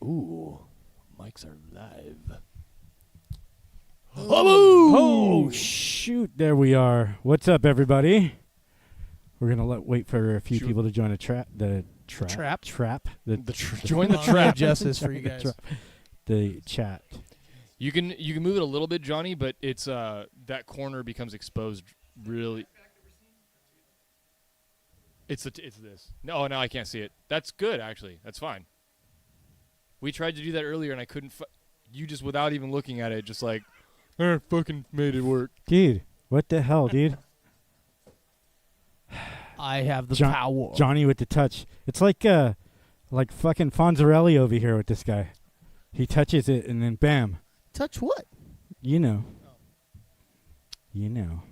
Ooh, mics are live. Oh, shoot. There we are. What's up, everybody? We're going to wait for a few people to join the trap. Join the trap. Justice for you guys. The chat. You can move it a little bit, Johnny, but it's that corner becomes exposed really. It's this. No, I can't see it. That's good, actually. That's fine. We tried to do that earlier, and I couldn't. You just, without even looking at it, just like, fucking made it work. Dude, what the hell, dude? I have the power. Johnny with the touch. It's like fucking Fonzarelli over here with this guy. He touches it, and then bam. Touch what? You know. You know.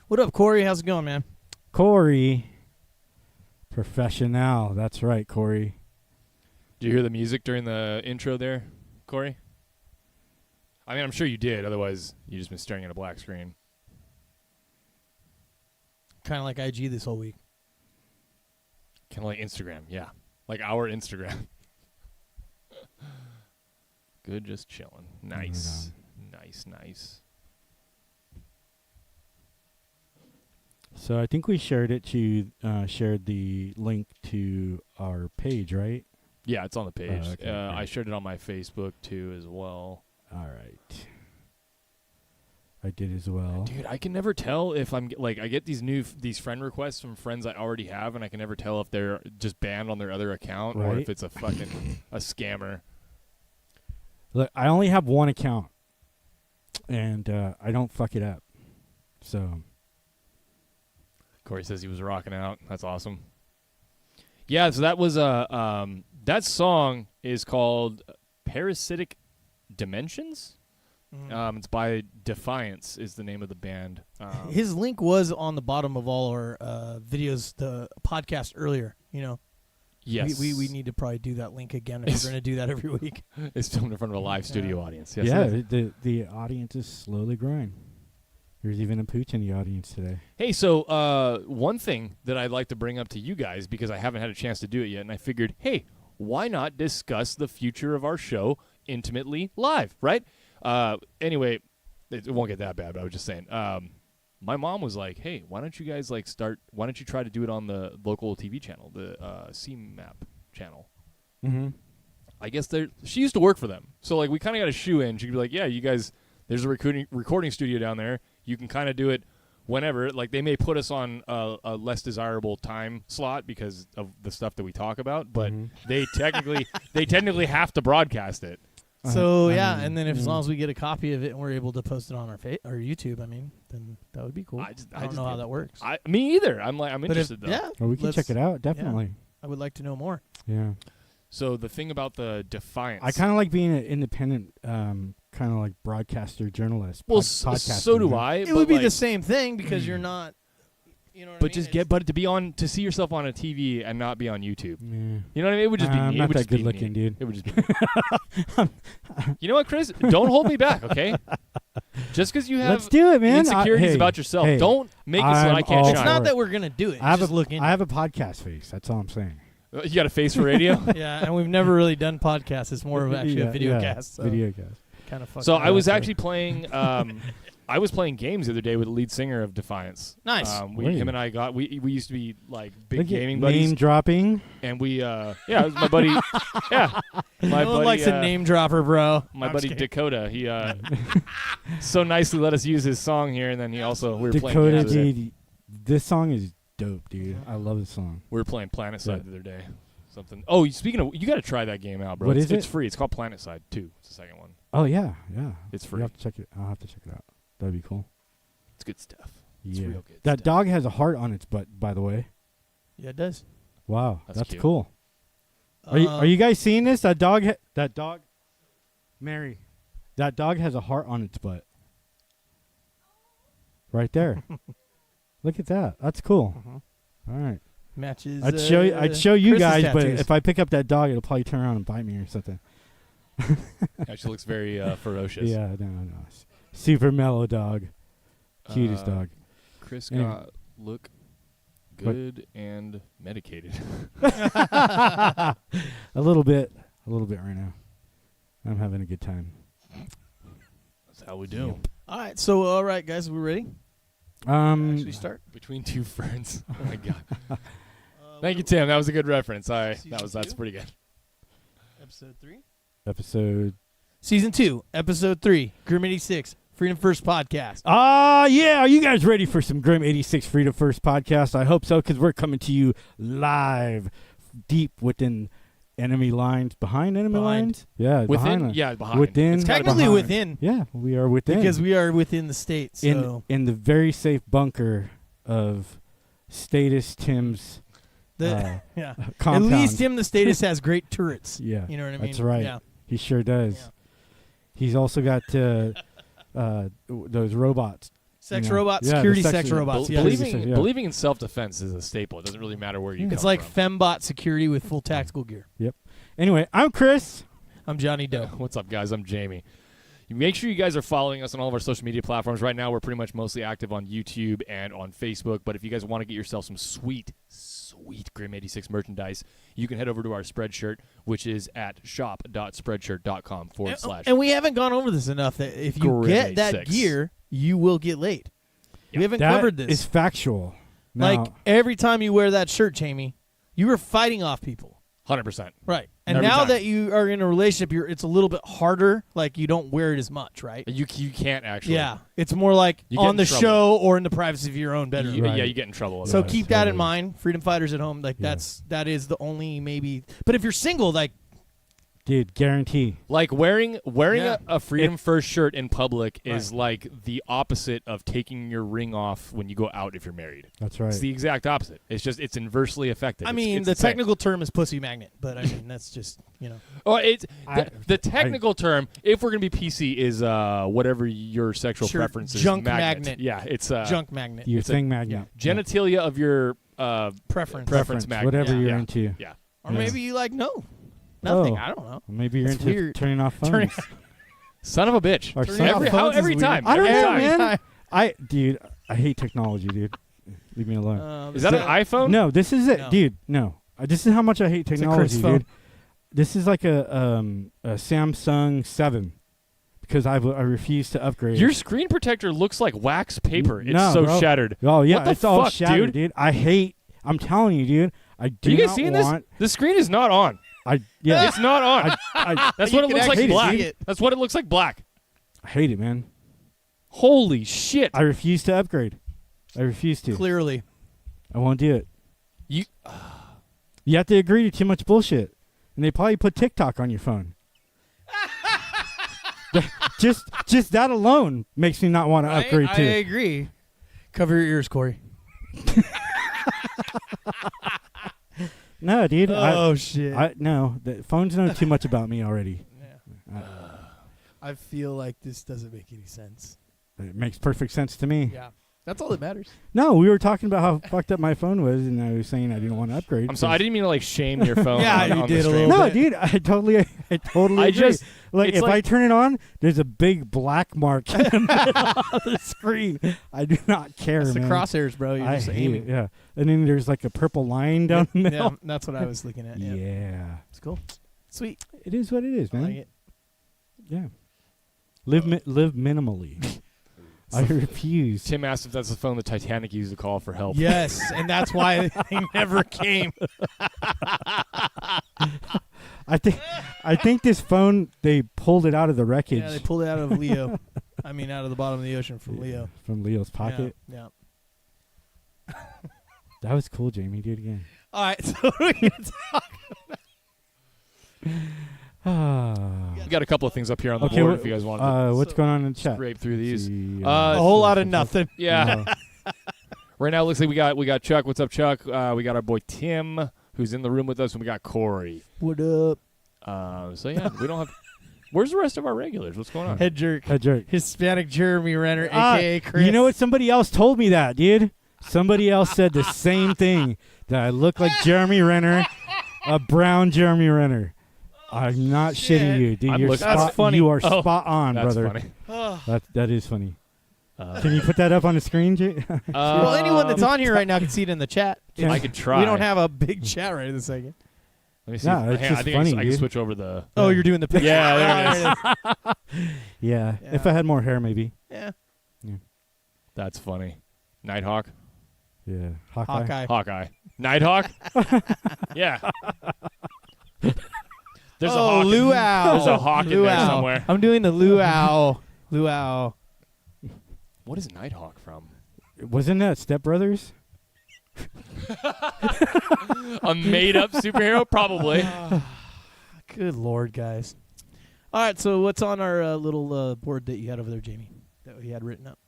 What up, Corey? How's it going, man? Corey. Professional. That's right, Corey. Did you hear the music during the intro there, Corey? I mean, I'm sure you did. Otherwise, you just been staring at a black screen. Kind of like IG this whole week. Kind of like Instagram, yeah. Like our Instagram. Good, just chilling. Nice. Nice. So I think we shared it to shared the link to our page, right? Yeah, it's on the page. Okay, I shared it on my Facebook too as well. All right. I did as well. Dude, I can never tell if I'm like, I get these friend requests from friends I already have, and I can never tell if they're just banned on their other account or if it's a fucking a scammer. Look, I only have one account, and I don't fuck it up. So Corey says he was rocking out. That's awesome. Yeah, so that was that song is called Parasitic Dimensions. It's by Defiance is the name of the band. His link was on the bottom of all our videos, the podcast earlier, you know. Yes. We need to probably do that link again if we're going to do that every week. It's filmed in front of a live studio audience. Yes, yeah, the audience is slowly growing. There's even a pooch in the audience today. Hey, so one thing that I'd like to bring up to you guys, because I haven't had a chance to do it yet, and I figured, hey, why not discuss the future of our show intimately live, right? Anyway, it won't get that bad, but I was just saying. My mom was like, hey, why don't you guys why don't you try to do it on the local TV channel, the CMAP channel? Mm-hmm. I guess she used to work for them. So, like, we kind of got a shoe in. She could be like, yeah, you guys, there's a recording studio down there. You can kind of do it whenever. Like, they may put us on a less desirable time slot because of the stuff that we talk about, but they technically have to broadcast it. So and then as long as we get a copy of it and we're able to post it on our YouTube, I mean, then that would be cool. I don't know how that works. Me either. I'm interested though. Yeah, well, we can check it out definitely. Yeah, I would like to know more. Yeah. So the thing about the Defiance, I kind of like being an independent, kind of like broadcaster journalist. Well, so do I. It would be the same thing because you're not. You know what I mean? To see yourself on a TV and not be on YouTube. Yeah. You know what I mean? It would just be I'm me. not that good looking, dude. It would just be me. You know what, Chris? Don't hold me back, okay? Just because you have Let's do it, man. insecurities about yourself, don't make it so I can't shine. It's not that we're going to do it. I have a podcast face. That's all I'm saying. You got a face for radio? Yeah, and we've never really done podcasts. It's more of actually a video cast. So video cast. Kind of. So I was actually playing. I was playing games the other day with the lead singer of Defiance. Nice. Him and I we used to be like big gaming buddies. Name dropping. And we it was my buddy. Yeah, my no one likes a name dropper, bro. My buddy Dakota. He so nicely let us use his song here, and then we were Dakota, playing games dude. This song is dope, dude. I love this song. We were playing PlanetSide the other day. Something. Oh, speaking of, you got to try that game out, bro. What is it? It's free. It's called PlanetSide 2. It's the second one. Oh yeah. It's free. You have to check it. I'll have to check it out. That'd be cool. It's good stuff. Yeah. It's real good that stuff. dog has a heart on its butt, by the way. Yeah, it does. Wow, that's cute. cool. Are you guys seeing this? That dog, Mary, that dog has a heart on its butt. Right there. Look at that. That's cool. All right. Matches. I'd show you Chris's guys, but tattoos. if I pick up that dog, it'll probably turn around and bite me or something. Actually looks very ferocious. Yeah, no. Super mellow dog. Cutest dog. Chris Anyway. got look good and medicated. A little bit right now. I'm having a good time. That's how we do. All right. So, all right, guys, we ready? Actually start? Between two ferns. Oh, my God. Thank you, Tim. That was a good reference. That's pretty good. Episode 3? Season 2, Episode 3, Grim 86, Freedom First Podcast. Yeah. Are you guys ready for some Grim 86 Freedom First Podcast? I hope so, because we're coming to you live, deep within enemy lines. Behind enemy lines? Yeah, within. Behind. Within. It's technically behind. within. Yeah, we are within. Because we are within the state. So. In the very safe bunker of Status Tim's yeah. compound. At least Tim the Status has great turrets. Yeah. You know what I mean? That's right. Yeah. He sure does. Yeah. He's also got those robots. Sex robots, yeah, security the sex robots. Yeah. Believing in self-defense is a staple. It doesn't really matter where you come from. It's like fembot security with full tactical gear. Yep. Anyway, I'm Chris. I'm Johnny Doe. What's up, guys? I'm Jamie. Make sure you guys are following us on all of our social media platforms. Right now, we're pretty much mostly active on YouTube and on Facebook. But if you guys want to get yourself some sweet Grim 86 merchandise, you can head over to our Spreadshirt, which is at shop.spreadshirt.com / And we haven't gone over this enough that if you get that gear, you will get laid. We haven't covered this. It's factual. Like, every time you wear that shirt, Jamie, you are fighting off people. 100%. Right. And Every now time. that you are in a relationship, it's a little bit harder. Like, you don't wear it as much, right? You can't actually. Yeah. It's more like You get on in the trouble. show or in the privacy of your own bedroom. Right. Yeah, you get in trouble. So otherwise. keep that in mind. Freedom fighters at home, like Yeah. that is the only maybe. But if you're single, like, Dude, guarantee. Like wearing Yeah. a Freedom First shirt in public is like the opposite of taking your ring off when you go out if you're married. That's right. It's the exact opposite. It's just it's inversely effective. I mean, it's the insane. technical term is pussy magnet, but I mean that's just Oh, it's the technical term. If we're gonna be PC, is whatever your sexual Sure, preference is. junk magnet. Yeah, it's junk magnet. Your it's thing magnet. genitalia of your Preference magnet. Whatever Yeah. you're Yeah. into. Yeah. Or Yeah. maybe you like nothing. Oh. I don't know. Maybe you're It's into weird. turning off phones. Turning- Son of a bitch. Or Turning son- off Every phones is every weird. time. I don't every know, time. man. Dude, I hate technology, dude. Leave me alone. Is that an iPhone? No, this is it, No. dude. No, this is how much I hate It's a technology, Chris phone. dude. This is like a Samsung 7 because I refuse to upgrade. Your screen protector looks like wax paper. It's No, so bro. shattered. Oh yeah, What the it's all fuck, shattered, dude? dude. I'm telling you, dude. I do Are you guys not seeing want. this? The screen is not on. Yeah, It's not on. That's what it You looks can like actually black. see it. That's what it looks like black. I hate it, man. Holy shit. I refuse to upgrade. I refuse to. Clearly. I won't do it. You You have to agree to too much bullshit, and they probably put TikTok on your phone. just that alone makes me not want to upgrade I too. agree. Cover your ears, Corey. No, dude. Shit. No. The phones know too much about me already. I feel like this doesn't make any sense. It makes perfect sense to me. Yeah. That's all that matters. No, we were talking about how fucked up my phone was, and I was saying I didn't want to upgrade. I'm sorry. I didn't mean to like shame your phone. Yeah, on, you on did the a stream. little No, bit. dude, I totally I agree. just Like it's if like- I turn it on, there's a big black mark in the middle of the screen. I do not care, That's the man. crosshairs, bro. You're I just hate aiming. it. Yeah, and then there's like a purple line down the Yeah, middle. that's what I was looking at. Yeah. Yeah, It's cool. Sweet. it is what it is, I man. like it. Yeah, live minimally. I refuse. Tim asked if that's the phone the Titanic used to call for help. Yes, and that's why they never came. I think this phone they pulled it out of the wreckage Yeah, they pulled it out of Leo. I mean, out of the bottom of the ocean from Leo. from Leo's pocket. Yeah. That was cool, Jamie. Do it again. All right, so we're going to talk. We got a couple of things up here on the Okay, board if you guys want to what's going on in the chat? scrape through these. See, A whole lot of nothing. Yeah. Right now, it looks like we got Chuck. What's up, Chuck? We got our boy Tim, who's in the room with us, and we got Corey. What up? So yeah, we don't have. Where's the rest of our regulars? What's going on? Head jerk. Head jerk. Hispanic Jeremy Renner, a.k.a. Chris. You know what? Somebody else told me that, dude. Somebody else said the same thing, that I look like Jeremy Renner, a brown Jeremy Renner. I'm not Shit. shitting you, dude. I'm You're looking- That's spot, funny. You are Oh, spot on, That's brother. funny. That is funny. Can you put that up on the screen, Jay? Well, anyone that's on here right now can see it in the chat. I could try. We don't have a big chat right this second. Let me see. No, it's just I think funny, I can dude. switch over the. Oh, you're doing the picture. Yeah, there it is. Yeah. Yeah. If I had more hair, maybe. Yeah. That's funny. Nighthawk. Yeah. Hawkeye. Hawkeye. Nighthawk. Yeah. There's a hawk. luau. There's a hawk in there Luau. somewhere. I'm doing the luau. Luau. What is Nighthawk from? Wasn't that Step Brothers? A made-up superhero, probably. Good Lord, guys. All right, so what's on our little board that you had over there, Jamie, that we had written up?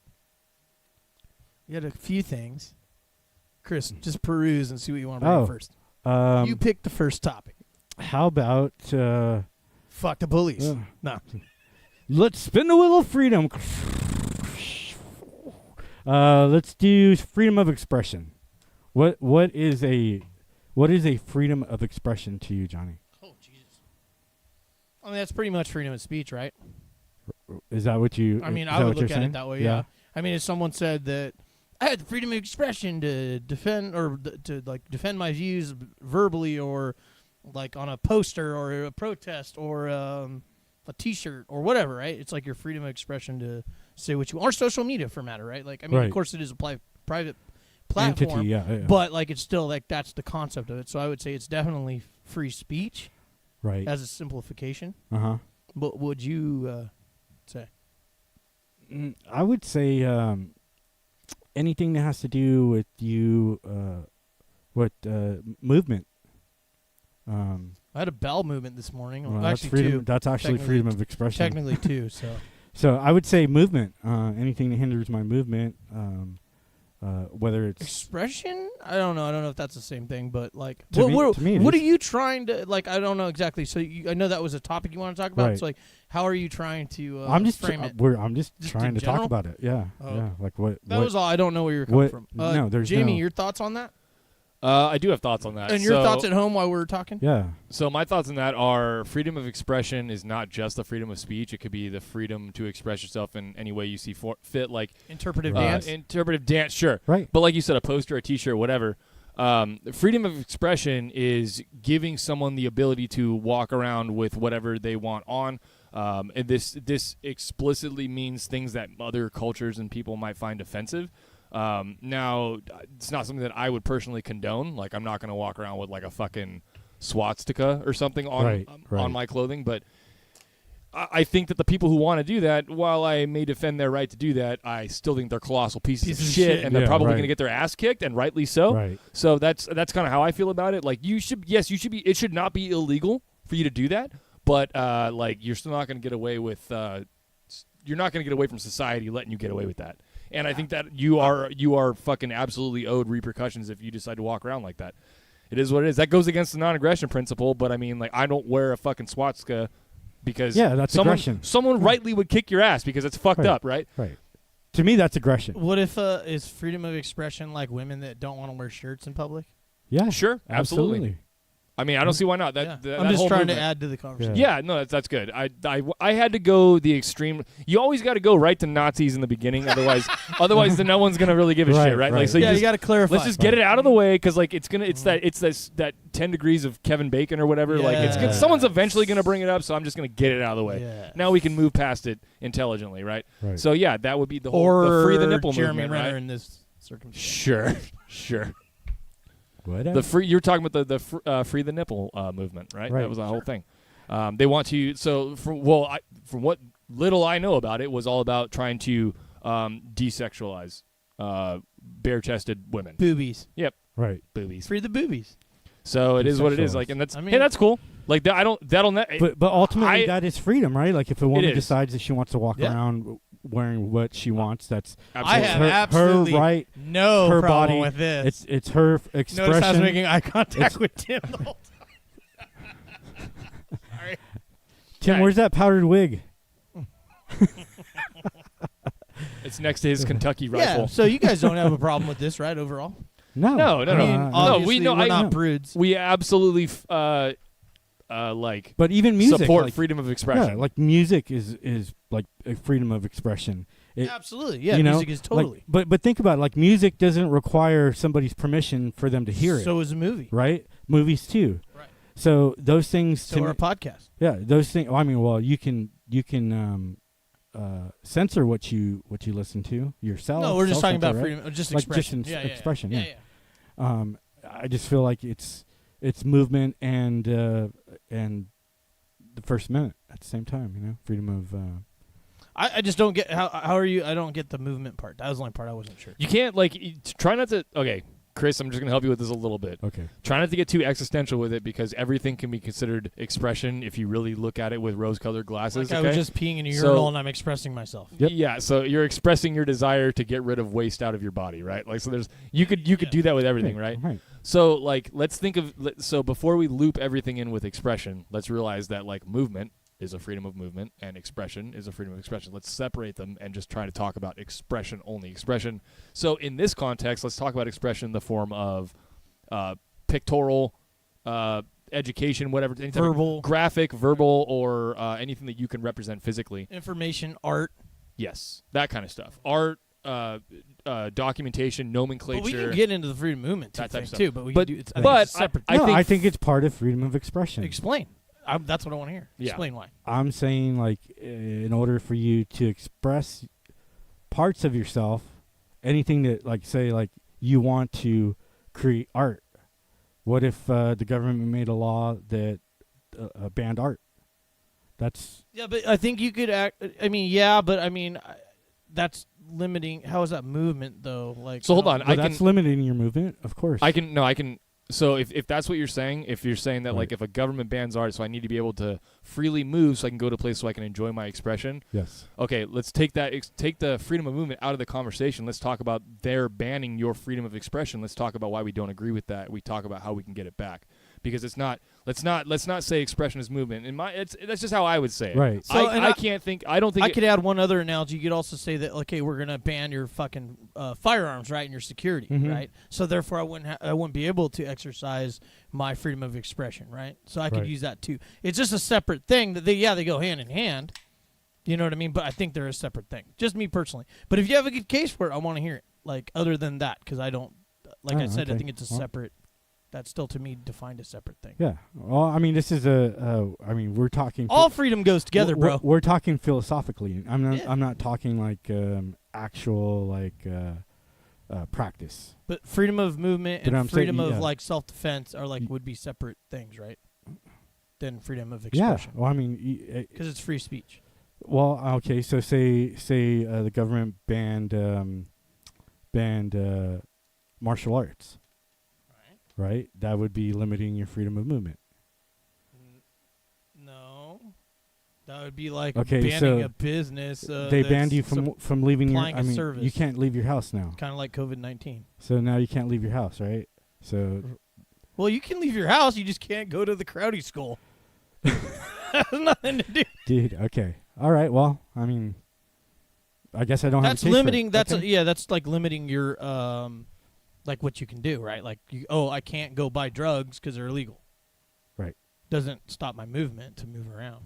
You had a few things. Chris, just peruse and see what you want to bring up first. You picked the first topic. How about Fuck the police. No. let's spin the wheel of freedom. Let's do freedom of expression. What is a freedom of expression to you, Johnny? Oh, Jesus. I mean, that's pretty much freedom of speech, right? Is that what you? I mean, is I that would what look you're at saying? it that way, yeah. I mean, if someone said that I had the freedom of expression to defend or to like defend my views verbally or like on a poster or a protest or a T-shirt or whatever, right? It's like your freedom of expression to say what you want, or social media for matter, right? Like, I mean, of course, it is a private platform, entity, yeah. but like it's still like that's the concept of it. So I would say it's definitely free speech, right? As a simplification. Uh-huh. But would you say? I would say anything that has to do with you, movement. I had a bowel movement this morning. Well, Actually, that's freedom. two. That's actually freedom of expression. Technically, two. So I would say movement. Anything that hinders my movement, whether it's expression. I don't know. I don't know if that's the same thing, but like, to me, what are you trying to like? I don't know exactly. So I know that was a topic you want to talk about. Right. So like, how are you trying to? I'm just frame it. I'm just trying in to general? talk about it. Yeah, Oh. yeah. Like what? That was all. I don't know where you're coming from. No, there's Jamie, no. your thoughts on that? I do have thoughts on that. And your thoughts at home while we were talking? Yeah. So my thoughts on that are freedom of expression is not just the freedom of speech. It could be the freedom to express yourself in any way you see fit, like interpretive dance. Interpretive dance, sure. Right. But like you said, a poster, a T-shirt, whatever. Freedom of expression is giving someone the ability to walk around with whatever they want on. And this explicitly means things that other cultures and people might find offensive. Now, it's not something that I would personally condone. Like, I'm not going to walk around with like a fucking swastika or something on on my clothing. But I think that the people who want to do that, while I may defend their right to do that, I still think they're colossal pieces of shit, and they're probably going to get their ass kicked, and rightly so. Right. So that's kind of how I feel about it. Like, you should be. It should not be illegal for you to do that, but like, you're still not going to get away with. You're not going to get away from society letting you get away with that. And I think that you are fucking absolutely owed repercussions if you decide to walk around like that. It is what it is. That goes against the non-aggression principle, but I mean, like, I don't wear a fucking swastika because that's aggression. Someone rightly would kick your ass because it's fucked up, right? Right. To me, that's aggression. What if is freedom of expression like women that don't want to wear shirts in public? Yeah. Sure. Absolutely. I mean, I don't see why not. I'm just trying to add to the conversation. Yeah, no, that's good. I had to go the extreme. You always got to go right to Nazis in the beginning, otherwise then no one's gonna really give a shit, right? Like, so you got to clarify. Let's just get it out of the way because like it's that 10 degrees of Kevin Bacon or whatever. Yeah. Like someone's eventually gonna bring it up, so I'm just gonna get it out of the way. Yeah. Now we can move past it intelligently, right? So yeah, that would be the whole or the free the nipple Jeremy movement, Renner right? in this circumstance. What? Sure. You're talking about the free the nipple movement, right? That was the whole thing. They want to. So from what little I know about it, was all about trying to desexualize bare-chested women. Boobies. Yep. Right. Boobies. Free the boobies. So it is what it is. Like, and that's that's cool. Like that, But ultimately, that is freedom, right? Like, if a woman decides that she wants to walk Yeah. around wearing what she wants, that's I have her absolutely right, no her problem body with this. It's her expression. Notice I was making eye contact with Tim the whole time. Sorry. Tim, where's that powdered wig? It's next to his Kentucky rifle. Yeah, so you guys don't have a problem with this, right, overall? No. No. I mean, obviously, we're not prudes. We absolutely but even music support like, freedom of expression. Yeah, like music is like a freedom of expression. Absolutely, yeah. You know, music is totally. Like, but think about it, like, music doesn't require somebody's permission for them to hear it. So is a movie, right? Movies too. Right. So those things. So our podcast. Yeah, those things. Well, I mean, well, you can censor what you listen to yourself. No, we're just talking about right? freedom, just like expression. just Yeah. expression. Yeah. I just feel like it's movement and the First Amendment at the same time. You know, freedom of. I just don't get how are you? I don't get the movement part. That was the only part I wasn't sure. You can't try not to. Okay, Chris, I'm just gonna help you with this a little bit. Okay. Try not to get too existential with it because everything can be considered expression if you really look at it with rose-colored glasses. Like I was just peeing in a So- urinal and I'm expressing myself. Yep. Yeah, so you're expressing your desire to get rid of waste out of your body, right? Like, so you could do that with everything, right? Right. So let's think of so before we loop everything in with expression, let's realize that movement is a freedom of movement and expression is a freedom of expression. Let's separate them and just try to talk about expression only. Expression. So in this context, let's talk about expression in the form of pictorial, education, whatever, Verbal. graphic, verbal, or anything that you can represent physically. Information, art. Yes, that kind of stuff. Art, documentation, nomenclature. But we can get into the freedom movement That type of too. stuff. But we But- can do it's but it's separate. I think it's part of freedom of expression. Explain. That's what I want to hear. Yeah. Explain why. I'm saying, in order for you to express parts of yourself, anything that, say, you want to create art. What if the government made a law that banned art? That's Yeah, but I think you could act. I mean, yeah, but I mean, that's limiting. How is that movement though? So hold on. well, that's limiting your movement, of course. I can. So if that's what you're saying, if you're saying that Right. if a government bans art, so I need to be able to freely move, so I can go to a place so I can enjoy my expression. Yes. Okay, let's take the freedom of movement out of the conversation. Let's talk about their banning your freedom of expression. Let's talk about why we don't agree with that. We talk about how we can get it back because it's not. Let's not say expression is movement. That's just how I would say it. Right. So, I can't think. I don't think. I could add one other analogy. You could also say that, okay, we're gonna ban your fucking firearms, right, and your security, Mhm. right? So therefore, I wouldn't be able to exercise my freedom of expression, right? So I could Right. use that too. It's just a separate thing that they go hand in hand. You know what I mean? But I think they're a separate thing. Just me personally. But if you have a good case for it, I want to hear it. Other than that, because I don't. Like I said, I okay. think it's a Well, separate. That's still to me defined a separate thing. Yeah. Well, I mean, this is we're talking. All freedom goes together, we're, bro. We're talking philosophically. I'm Yeah. not talking actual practice. But freedom of movement But and I'm saying, freedom of yeah. self-defense are would be separate things, right? Than freedom of Yeah. expression. Well, I mean, Because it's free speech. well, okay. So say the government banned martial arts. Right. That would be limiting your freedom of movement. No. That would be like Okay, banning so a business. they banned you from leaving your. applying a service. You can't leave your house now. Kind of like COVID-19. So now you can't leave your house, right? So Well, you can leave your house. You just can't go to the Crowdy School. Has nothing to do. dude, okay, all right. Well, I mean, I guess I don't have. That's a case for it. limiting. That's Okay. that's like limiting your what you can do, right? I can't go buy drugs because they're illegal. Right. Doesn't stop my movement to move around.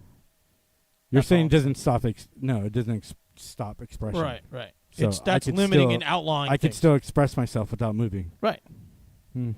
You're That's saying all. doesn't stop. No, it doesn't stop expression. Right. So That's I could limiting still- and outlawing. I could things. still express myself without moving. Right. Hmm.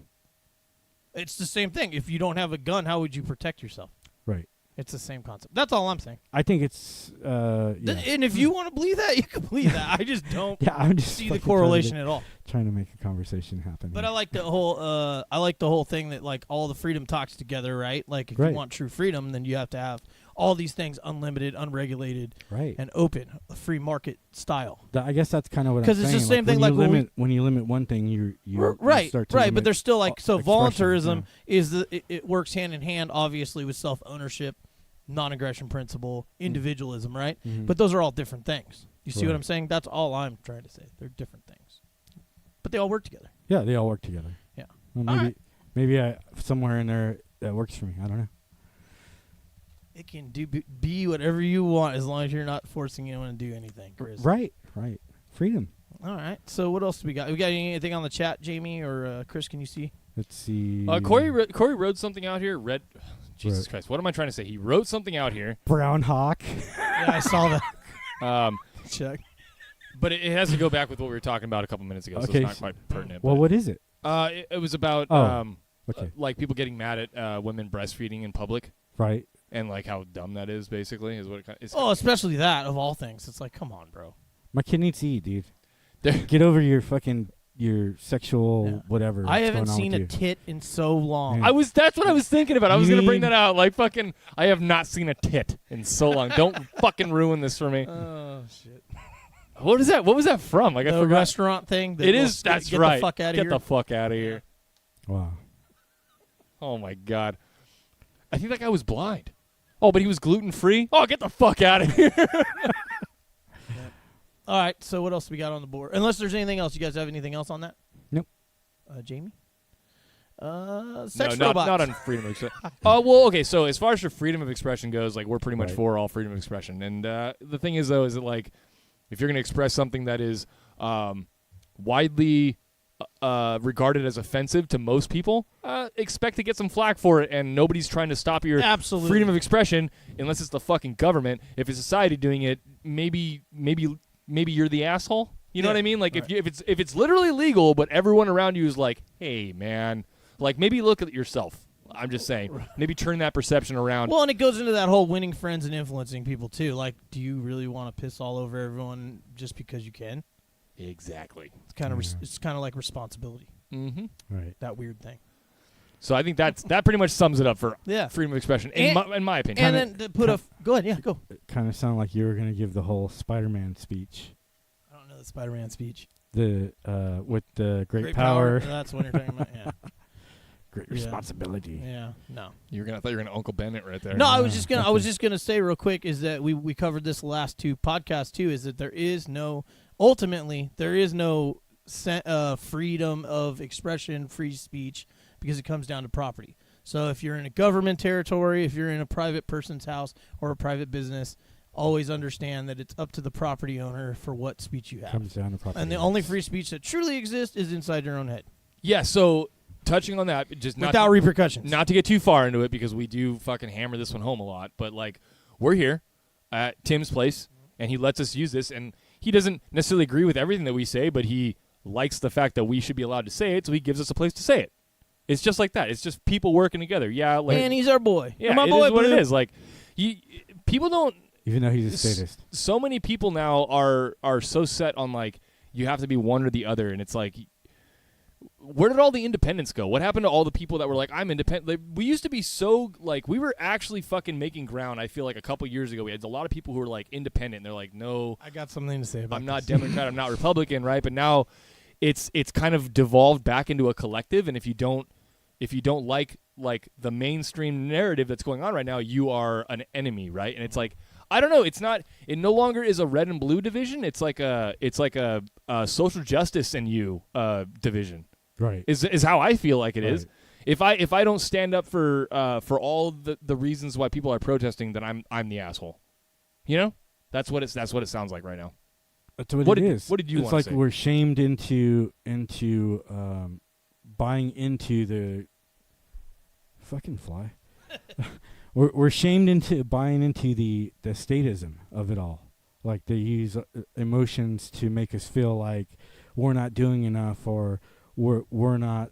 It's the same thing. If you don't have a gun, how would you protect yourself? Right. It's the same concept. That's all I'm saying. I think it's. Yeah. And if you want to believe that, you can believe that. I just don't Yeah, I'm just see the fucking correlation at all. trying to make a conversation happen. But here. I like the whole thing that all the freedom talks together, right? Like if Right. you want true freedom, then you have to have all these things unlimited, unregulated, right. and open, a free market style. I guess that's kind of what I'm 'Cause saying. it's the same thing, when you like when we- limit when you limit one thing, you Right, start to right. limit But there's still expression, voluntarism yeah. it works hand in hand, obviously, with self-ownership, non-aggression principle, individualism, right? Mhm. But those are all different things. You see what Right. I'm saying? That's all I'm trying to say. They're different things, but they all work together. Yeah, they all work together. Yeah. Well, All right. maybe somewhere in there that works for me. I don't know. It can be whatever you want as long as you're not forcing anyone to do anything, Chris. Right. Freedom. All right. So what else do we got? We got anything on the chat, Jamie or Chris? Can you see? Let's see. Corey wrote something out here. Jesus Right. Christ, what am I trying to say? He wrote something out here. Brown Hawk. Yeah, I saw that. Check. But it has to go back with what we were talking about a couple minutes ago, so Okay, it's not quite pertinent. Well, but, what is it? it was about Oh. Okay. like people getting mad at women breastfeeding in public, Right. and like how dumb that is. Basically, is what it kind of, Oh, especially that of all things. It's like, come on, bro. My kid needs to eat, dude. There- Get over your sexual Yeah. whatever. I that's haven't going on seen with a you. tit in so long. Yeah. That's what I was thinking about. I was You gonna bring need- that out. Like fucking, I have not seen a tit in so long. Don't fucking ruin this for me. Oh shit! What is that? What was that from? Like I The forgot. restaurant thing. It is. That's get right. the fuck out of Get here. the fuck out of here. Wow. Oh my god. I think that guy was blind. Oh, but he was gluten free. Oh, get the fuck out of here. All right. So what else we got on the board? Unless there's anything else, you guys have anything else on that? Nope. Jamie. Sex no, robots. not on freedom of expression. Oh well, okay. So as far as your freedom of expression goes, like we're pretty much Right. for all freedom of expression. And the thing is, though, is that like if you're going to express something that is widely regarded as offensive to most people, expect to get some flack for it. And nobody's trying to stop your Absolutely. freedom of expression unless it's the fucking government. If it's society doing it, maybe you're the asshole. You know Yeah. what I mean? Like Right. if it's literally legal, but everyone around you is like, hey man, like maybe look at yourself. I'm just saying, maybe turn that perception around. Well, and it goes into that whole winning friends and influencing people too. Like, do you really want to piss all over everyone just because you can? Exactly. It's kind of Yeah. it's kind of like responsibility. Mm-hmm. Right. That weird thing. So I think that pretty much sums it up for Yeah. freedom of expression, And- in my opinion. And then to put go ahead. Yeah, go. It kind of sounded like you were going to give the whole Spider-Man speech. I don't know the Spider-Man speech. The with the great power, That's what you're talking about. Yeah. great Yeah. responsibility. Yeah. No. I thought you were gonna Uncle Bennett right there. No, I Yeah, was just gonna okay. say real quick is that we covered this last two podcasts too. Is that there is no freedom of expression, free speech, because it comes down to property. So if you're in a government territory, if you're in a private person's house or a private business, always understand that it's up to the property owner for what speech you have. Comes down to property. And the only free speech that truly exists is inside your own head, Yeah. So touching on that, just not without repercussions. not to get too far into it because we do fucking hammer this one home a lot. But like, we're here at Tim's place, and he lets us use this, and he doesn't necessarily agree with everything that we say, but he likes the fact that we should be allowed to say it, so he gives us a place to say it. It's just like that. It's just people working together. Yeah, like And he's our boy. yeah, my it boy, is what it Blue. is. Like, people don't. Even though he's a S- statist. So many people now are so set on like you have to be one or the other, and it's like, where did all the independents go? What happened to all the people that were like, I'm independent? Like, we used to be so like we were actually fucking making ground. I feel like a couple years ago we had a lot of people who were like independent. And they're like, no, I got something to say about I'm not this. Democrat, I'm not Republican, right? But now it's kind of devolved back into a collective, and if you don't like the mainstream narrative that's going on right now, you are an enemy, right? And it's like, I don't know, it no longer is a red and blue division. It's like a social justice and you division. Right. Is how I feel like it is. Right. If I don't stand up for all the reasons why people are protesting, then I'm the asshole. You know? That's what it sounds like right now. That's what What it did- is. what did you It's wanna like say? we're shamed into buying into the fucking fly. we're shamed into buying into the statism of it all. Like they use emotions to make us feel like we're not doing enough, or we're not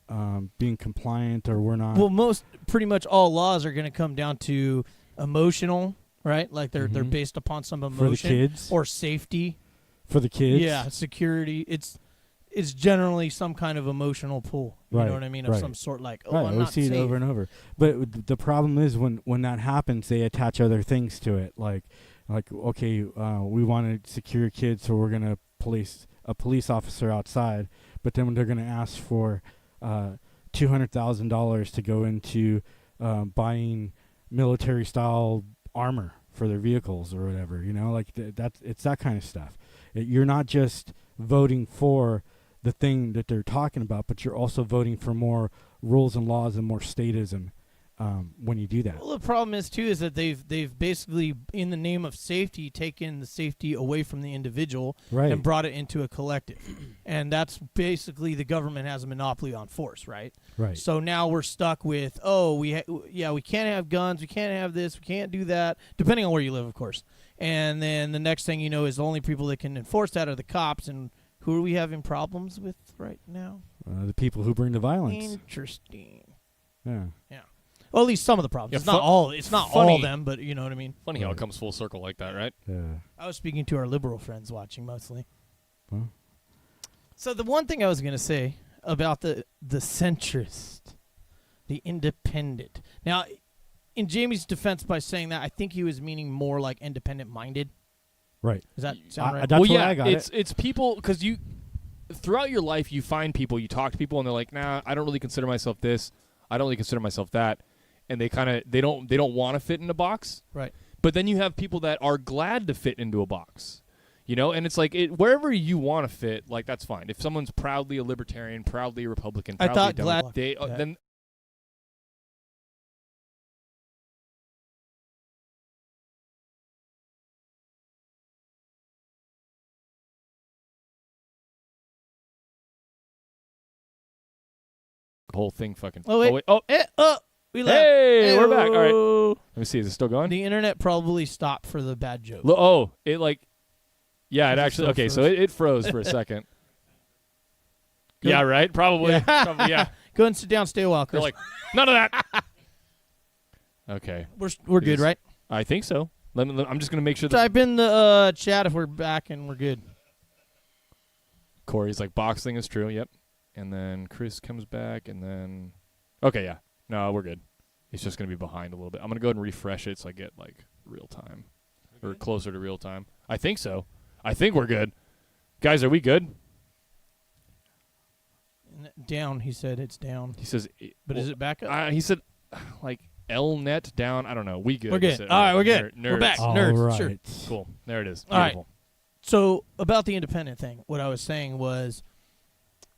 being compliant, or we're not. Well, pretty much all laws are going to come down to emotional, right? Like they're Mhm. based upon some for the emotion kids. or safety. For the kids. Yeah, security. It's generally some kind of emotional pull. You Right, know what I mean? Of right. some sort, like, oh, Right, I'm we not see safe. it over and over. But the problem is when that happens, they attach other things to it. Like okay, we want to secure kids, so we're gonna place a police officer outside. But then when they're gonna ask for $200,000 to go into buying military style armor for their vehicles or whatever, like it's that kind of stuff. You're not just voting for the thing that they're talking about, but you're also voting for more rules and laws and more statism when you do that. Well, the problem is too is that they've basically, in the name of safety, taken the safety away from the individual Right. and brought it into a collective, and that's basically the government has a monopoly on force, right? Right. So now we're stuck with, we can't have guns, we can't have this, we can't do that, depending on where you live, of course. And then the next thing you know is the only people that can enforce that are the cops. And who are we having problems with right now? The people who bring the violence. Interesting. Yeah. Well, at least some of the problems. Yeah, It's not all. It's not all funny. of them, but you know what I mean. Funny how it Right. comes full circle like that, right? Yeah. I was speaking to our liberal friends watching mostly. Well. So the one thing I was going to say about the centrist, the independent. Now, in Jamie's defense, by saying that, I think he was meaning more like independent-minded. Right. Does that sound right? That's well, what yeah, I got it's people because you throughout your life you find people, you talk to people, and they're like, nah, I don't really consider myself this. I don't really consider myself that, and they don't want to fit in a box. Right. But then you have people that are glad to fit into a box. You know, and it's like wherever you want to fit, like that's fine. If someone's proudly a libertarian, proudly a Republican, I proudly thought Democrat, glad- then the whole thing fucking. Oh, wait. Oh, We left. hey, we're back. All right. Hey-o. Let me see. Is it still going? The internet probably stopped for the bad joke. It like, yeah, it Is it actually. still Okay, so froze? it froze for a second. Good. Yeah, right. Probably. Yeah. Probably, yeah. Go and sit down. Stay a while, They're Chris. like, none of that. Okay, we're good, is- right? I think so. I'm just gonna make sure that Type in the chat if we're back and we're good. Corey's like box thing is true. Yep. And then Chris comes back, and then okay, yeah. No, we're good. It's just gonna be behind a little bit. I'm gonna go ahead and refresh it so I get like real time or closer to real time. I think so. I think we're good. Guys, are we good? Down, he said it's down. He says, But is it back up? He said, like LNet down. I don't know. We good. We're He good. said, All right, we're good. Nerds. We're back. All Nerds, right. sure. Cool. There it is. All right. Beautiful. So about the independent thing, what I was saying was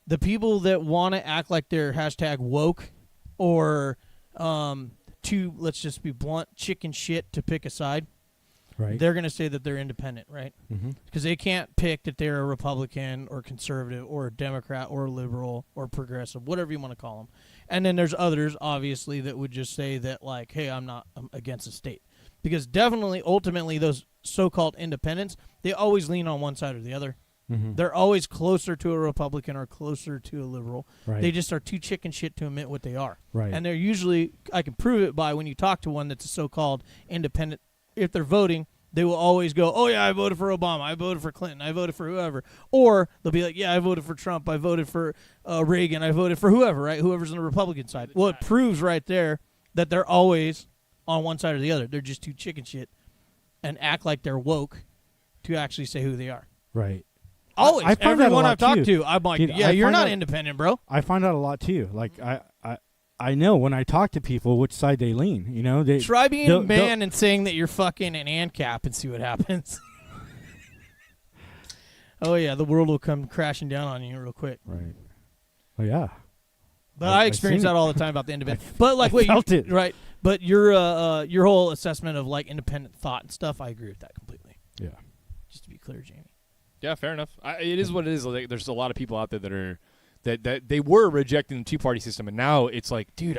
the people that want to act like they're hashtag woke or let's just be blunt, chicken shit to pick a side, Right. they're going to say that they're independent, right? Mm-hmm. Because they can't pick that they're a Republican or conservative or a Democrat or a liberal or progressive, whatever you want to call them. And then there's others, obviously, that would just say that, like, hey, I'm against the state. Because definitely, ultimately, those so-called independents, they always lean on one side or the other. Mm-hmm. They're always closer to a Republican or closer to a liberal. Right. They just are too chicken shit to admit what they are. Right. And they're usually, I can prove it by when you talk to one that's a so-called independent, if they're voting, they will always go, oh, yeah, I voted for Obama. I voted for Clinton. I voted for whoever. Or they'll be like, yeah, I voted for Trump. I voted for Reagan. I voted for whoever, right? Whoever's on the Republican side. Well, it proves right there that they're always on one side or the other. They're just too chicken shit and act like they're woke to actually say who they are. Right. Always. I find that a Everyone lot I've talked too. to, I'm like, Dude, yeah, I you're find not that- independent, bro. I find out a lot too. Like I know when I talk to people which side they lean. You know, they Try being a they'll- man and saying that you're fucking an ANCAP and see what happens. Oh, yeah, the world will come crashing down on you real quick. Right. Oh yeah. But I've I experience seen that it. all the time about the independent. But like I what felt you, it. right? But your whole assessment of like independent thought and stuff, I agree with that completely. Yeah. Just to be clear, Jamie. Yeah, fair enough. It is what it is. Like, there's a lot of people out there that are that they were rejecting the two-party system, and now it's like, dude,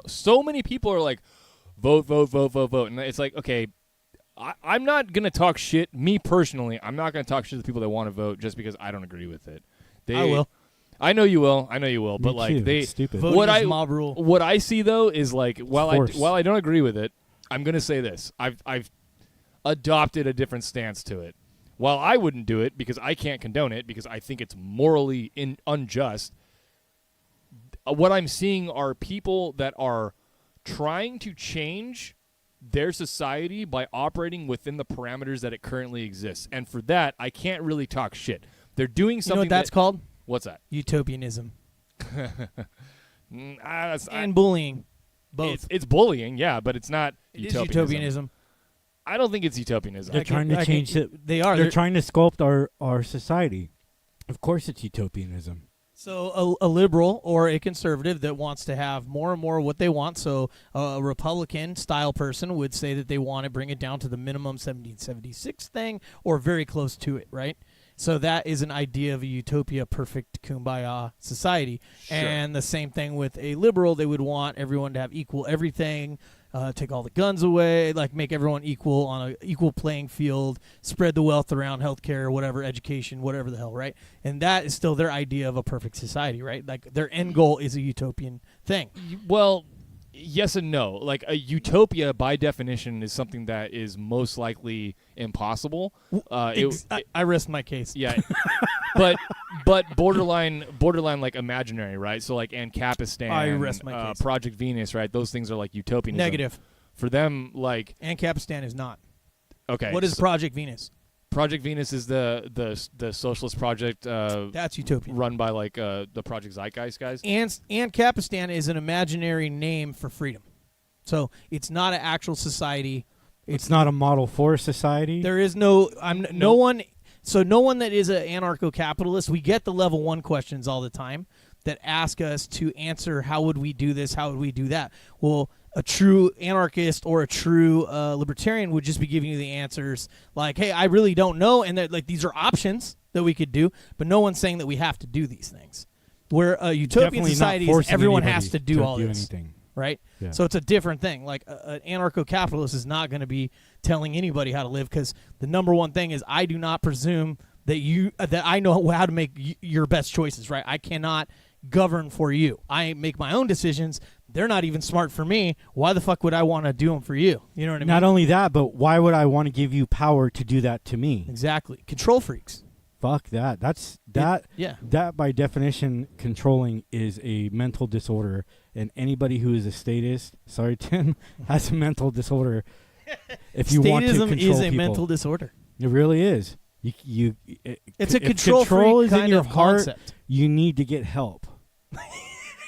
so many people are like, vote, and it's like, okay, I'm not gonna talk shit. Me personally, I'm not gonna talk shit to the people that want to vote just because I don't agree with it. I will. I know you will. But Me like too. they It's stupid. Voting what is I mob rule. what I see though is like while Force. I don't agree with it, I'm gonna say this. I've adopted a different stance to it. While I wouldn't do it because I can't condone it because I think it's morally unjust, what I'm seeing are people that are trying to change their society by operating within the parameters that it currently exists. And for that, I can't really talk shit. They're doing You know something what that's called? What's that? Utopianism That's- and bullying. Both. It's bullying, yeah, but it's not It is utopianism. utopianism. I don't think it's utopianism. They're trying to change it. They are. They're trying to sculpt our society. Of course, it's utopianism. So a liberal or a conservative that wants to have more and more what they want. So a Republican style person would say that they want to bring it down to the minimum 1776 thing or very close to it, right? So that is an idea of a utopia, perfect kumbaya society. Sure. And the same thing with a liberal. They would want everyone to have equal everything, take all the guns away, like make everyone equal on an equal playing field, spread the wealth around healthcare, whatever, education, whatever the hell, right? And that is still their idea of a perfect society, right? Like their end goal is a utopian thing. Well, Yes and no. Like a utopia, by definition, is something that is most likely impossible. I rest my case. Yeah, but borderline like imaginary, right? So like Ancapistan, I rest my case. Project Venus, right? Those things are like utopianism. Negative. For them, like Ancapistan is not. okay. What is Project Venus? Project Venus is the socialist project That's utopian. run by like the Project Zeitgeist guys. Ancapistan is an imaginary name for freedom. So it's not an actual society. It's not a model for society. There is no one. So no one that is an anarcho-capitalist. We get the level 1 questions all the time that ask us to answer how would we do this, how would we do that. Well, a true anarchist or a true libertarian would just be giving you the answers like, hey, I really don't know, and that like these are options that we could do, but no one's saying that we have to do these things. Where a utopian Definitely society not is everyone forcing has to anybody do all this. anything. Right? Yeah. So it's a different thing. Like an anarcho-capitalist is not going to be telling anybody how to live, because the number one thing is I do not presume that I know how to make your best choices, right? I cannot govern for you. I make my own decisions. They're not even smart for me. Why the fuck would I want to do them for you? You know what I mean? Not only that, but why would I want to give you power to do that to me? Exactly. Control freaks. Fuck that. That by definition, controlling is a mental disorder, and anybody who is a statist, sorry Tim, has a mental disorder. If you want to control Statism is a people. mental disorder. It really is. It's a if control freak is kind in your of heart, concept. you need to get help.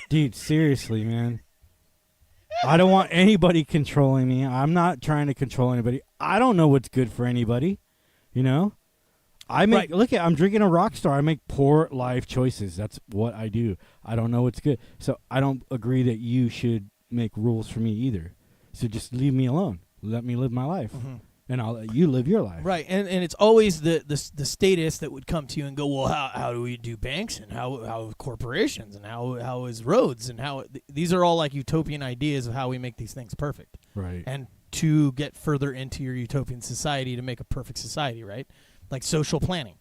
Dude, seriously, man. I don't want anybody controlling me. I'm not trying to control anybody. I don't know what's good for anybody. You know? I'm drinking a rock star. I make poor life choices. That's what I do. I don't know what's good. So I don't agree that you should make rules for me either. So just leave me alone. Let me live my life. Mm-hmm. And I'll let you live your life. Right, and it's always the statist that would come to you and go, well, how do we do banks, and how corporations, and how is roads, and these are all like utopian ideas of how we make these things perfect. Right. And to get further into your utopian society to make a perfect society, right? Like social planning.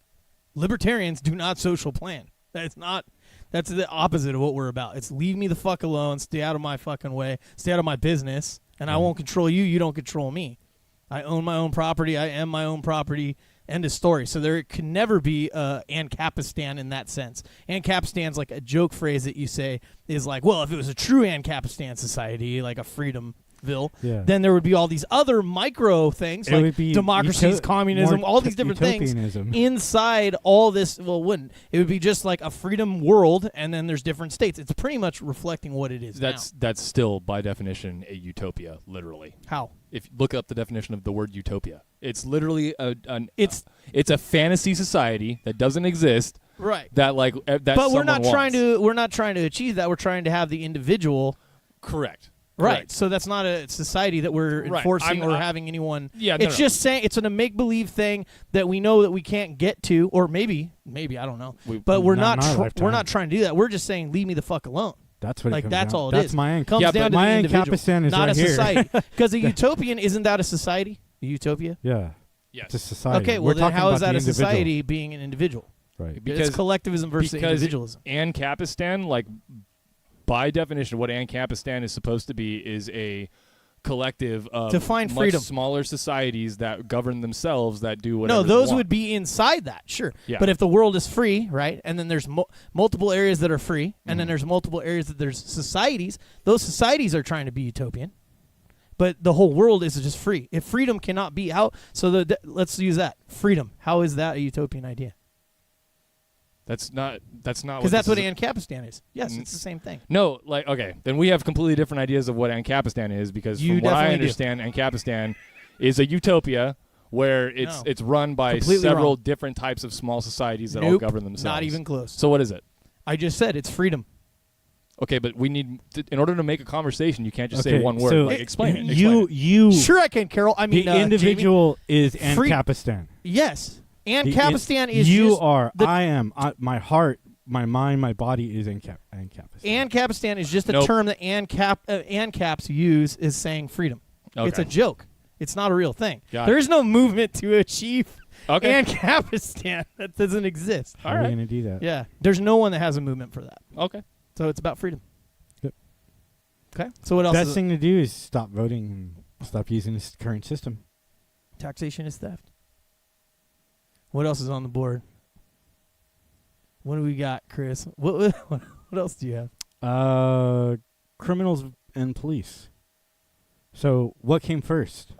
Libertarians do not social plan. That's the opposite of what we're about. It's leave me the fuck alone, stay out of my fucking way, stay out of my business, and I won't control you, you don't control me. I own my own property. I am my own property. End of story. So there can never be Ancapistan in that sense. Ancapistan's like a joke phrase that you say is like, well, if it was a true Ancapistan society, like a Freedomville, then there would be all these other micro things like democracies, communism, all these different things inside all this. Well, it wouldn't. It would be just like a freedom world, and then there's different states. It's pretty much reflecting what it is now. That's still, by definition, a utopia, literally. How? If you look up the definition of the word utopia, it's literally it's a fantasy society that doesn't exist. Right. That like that. But we're not trying to achieve that. We're trying to have the individual. Correct. Right. Correct. So that's not a society that we're enforcing or having anyone. Yeah. It's just saying it's a make believe thing that we know that we can't get to, or maybe I don't know. But we're not trying to do that. We're just saying leave me the fuck alone. That's what like. It comes That's down. all it that's is. My comes down to my the individual, Ancapistan is not right a society. here. Because a utopian isn't that a society? A utopia? Yeah. Yes. It's a society. Okay. Well, then how is that a society being an individual? Right. Because it's collectivism versus individualism. Ancapistan, like by definition, what Ancapistan is supposed to be is a collective of to find much freedom. Smaller societies that govern themselves, that do whatever. No, those they want. would be inside that, sure. Yeah. But if the world is free, right, and then there's multiple areas that are free, and then there's multiple areas that there's societies, those societies are trying to be utopian. But the whole world is just free. If freedom cannot be out, so let's use that. Freedom. How is that a utopian idea? That's not because that's what Ancapistan is. Yes, it's the same thing. No, like okay, then we have completely different ideas of what Ancapistan is, because from what I understand, Ancapistan is a utopia where it's run by completely several different types of small societies that all govern themselves. Not even close. So what is it? I just said it's freedom. Okay, but we need in order to make a conversation, you can't just say one word. So explain it. You sure I can, Carol. I mean, the individual Jamie, is Ancapistan. Yes. Ancapistan is you just are. I am. My heart, my mind, my body is Ancapistan. Ancapistan is just a term that ANCAPs use is saying freedom. Okay. It's a joke. It's not a real thing. There is no movement to achieve Ancapistan. That doesn't exist. How are we going to do that? Yeah. There's no one that has a movement for that. Okay. So it's about freedom. Yep. Okay. So what else? Best thing to do is stop voting and stop using this current system. Taxation is theft. What else is on the board? What do we got, Chris? What else do you have? Criminals and police. So what came first?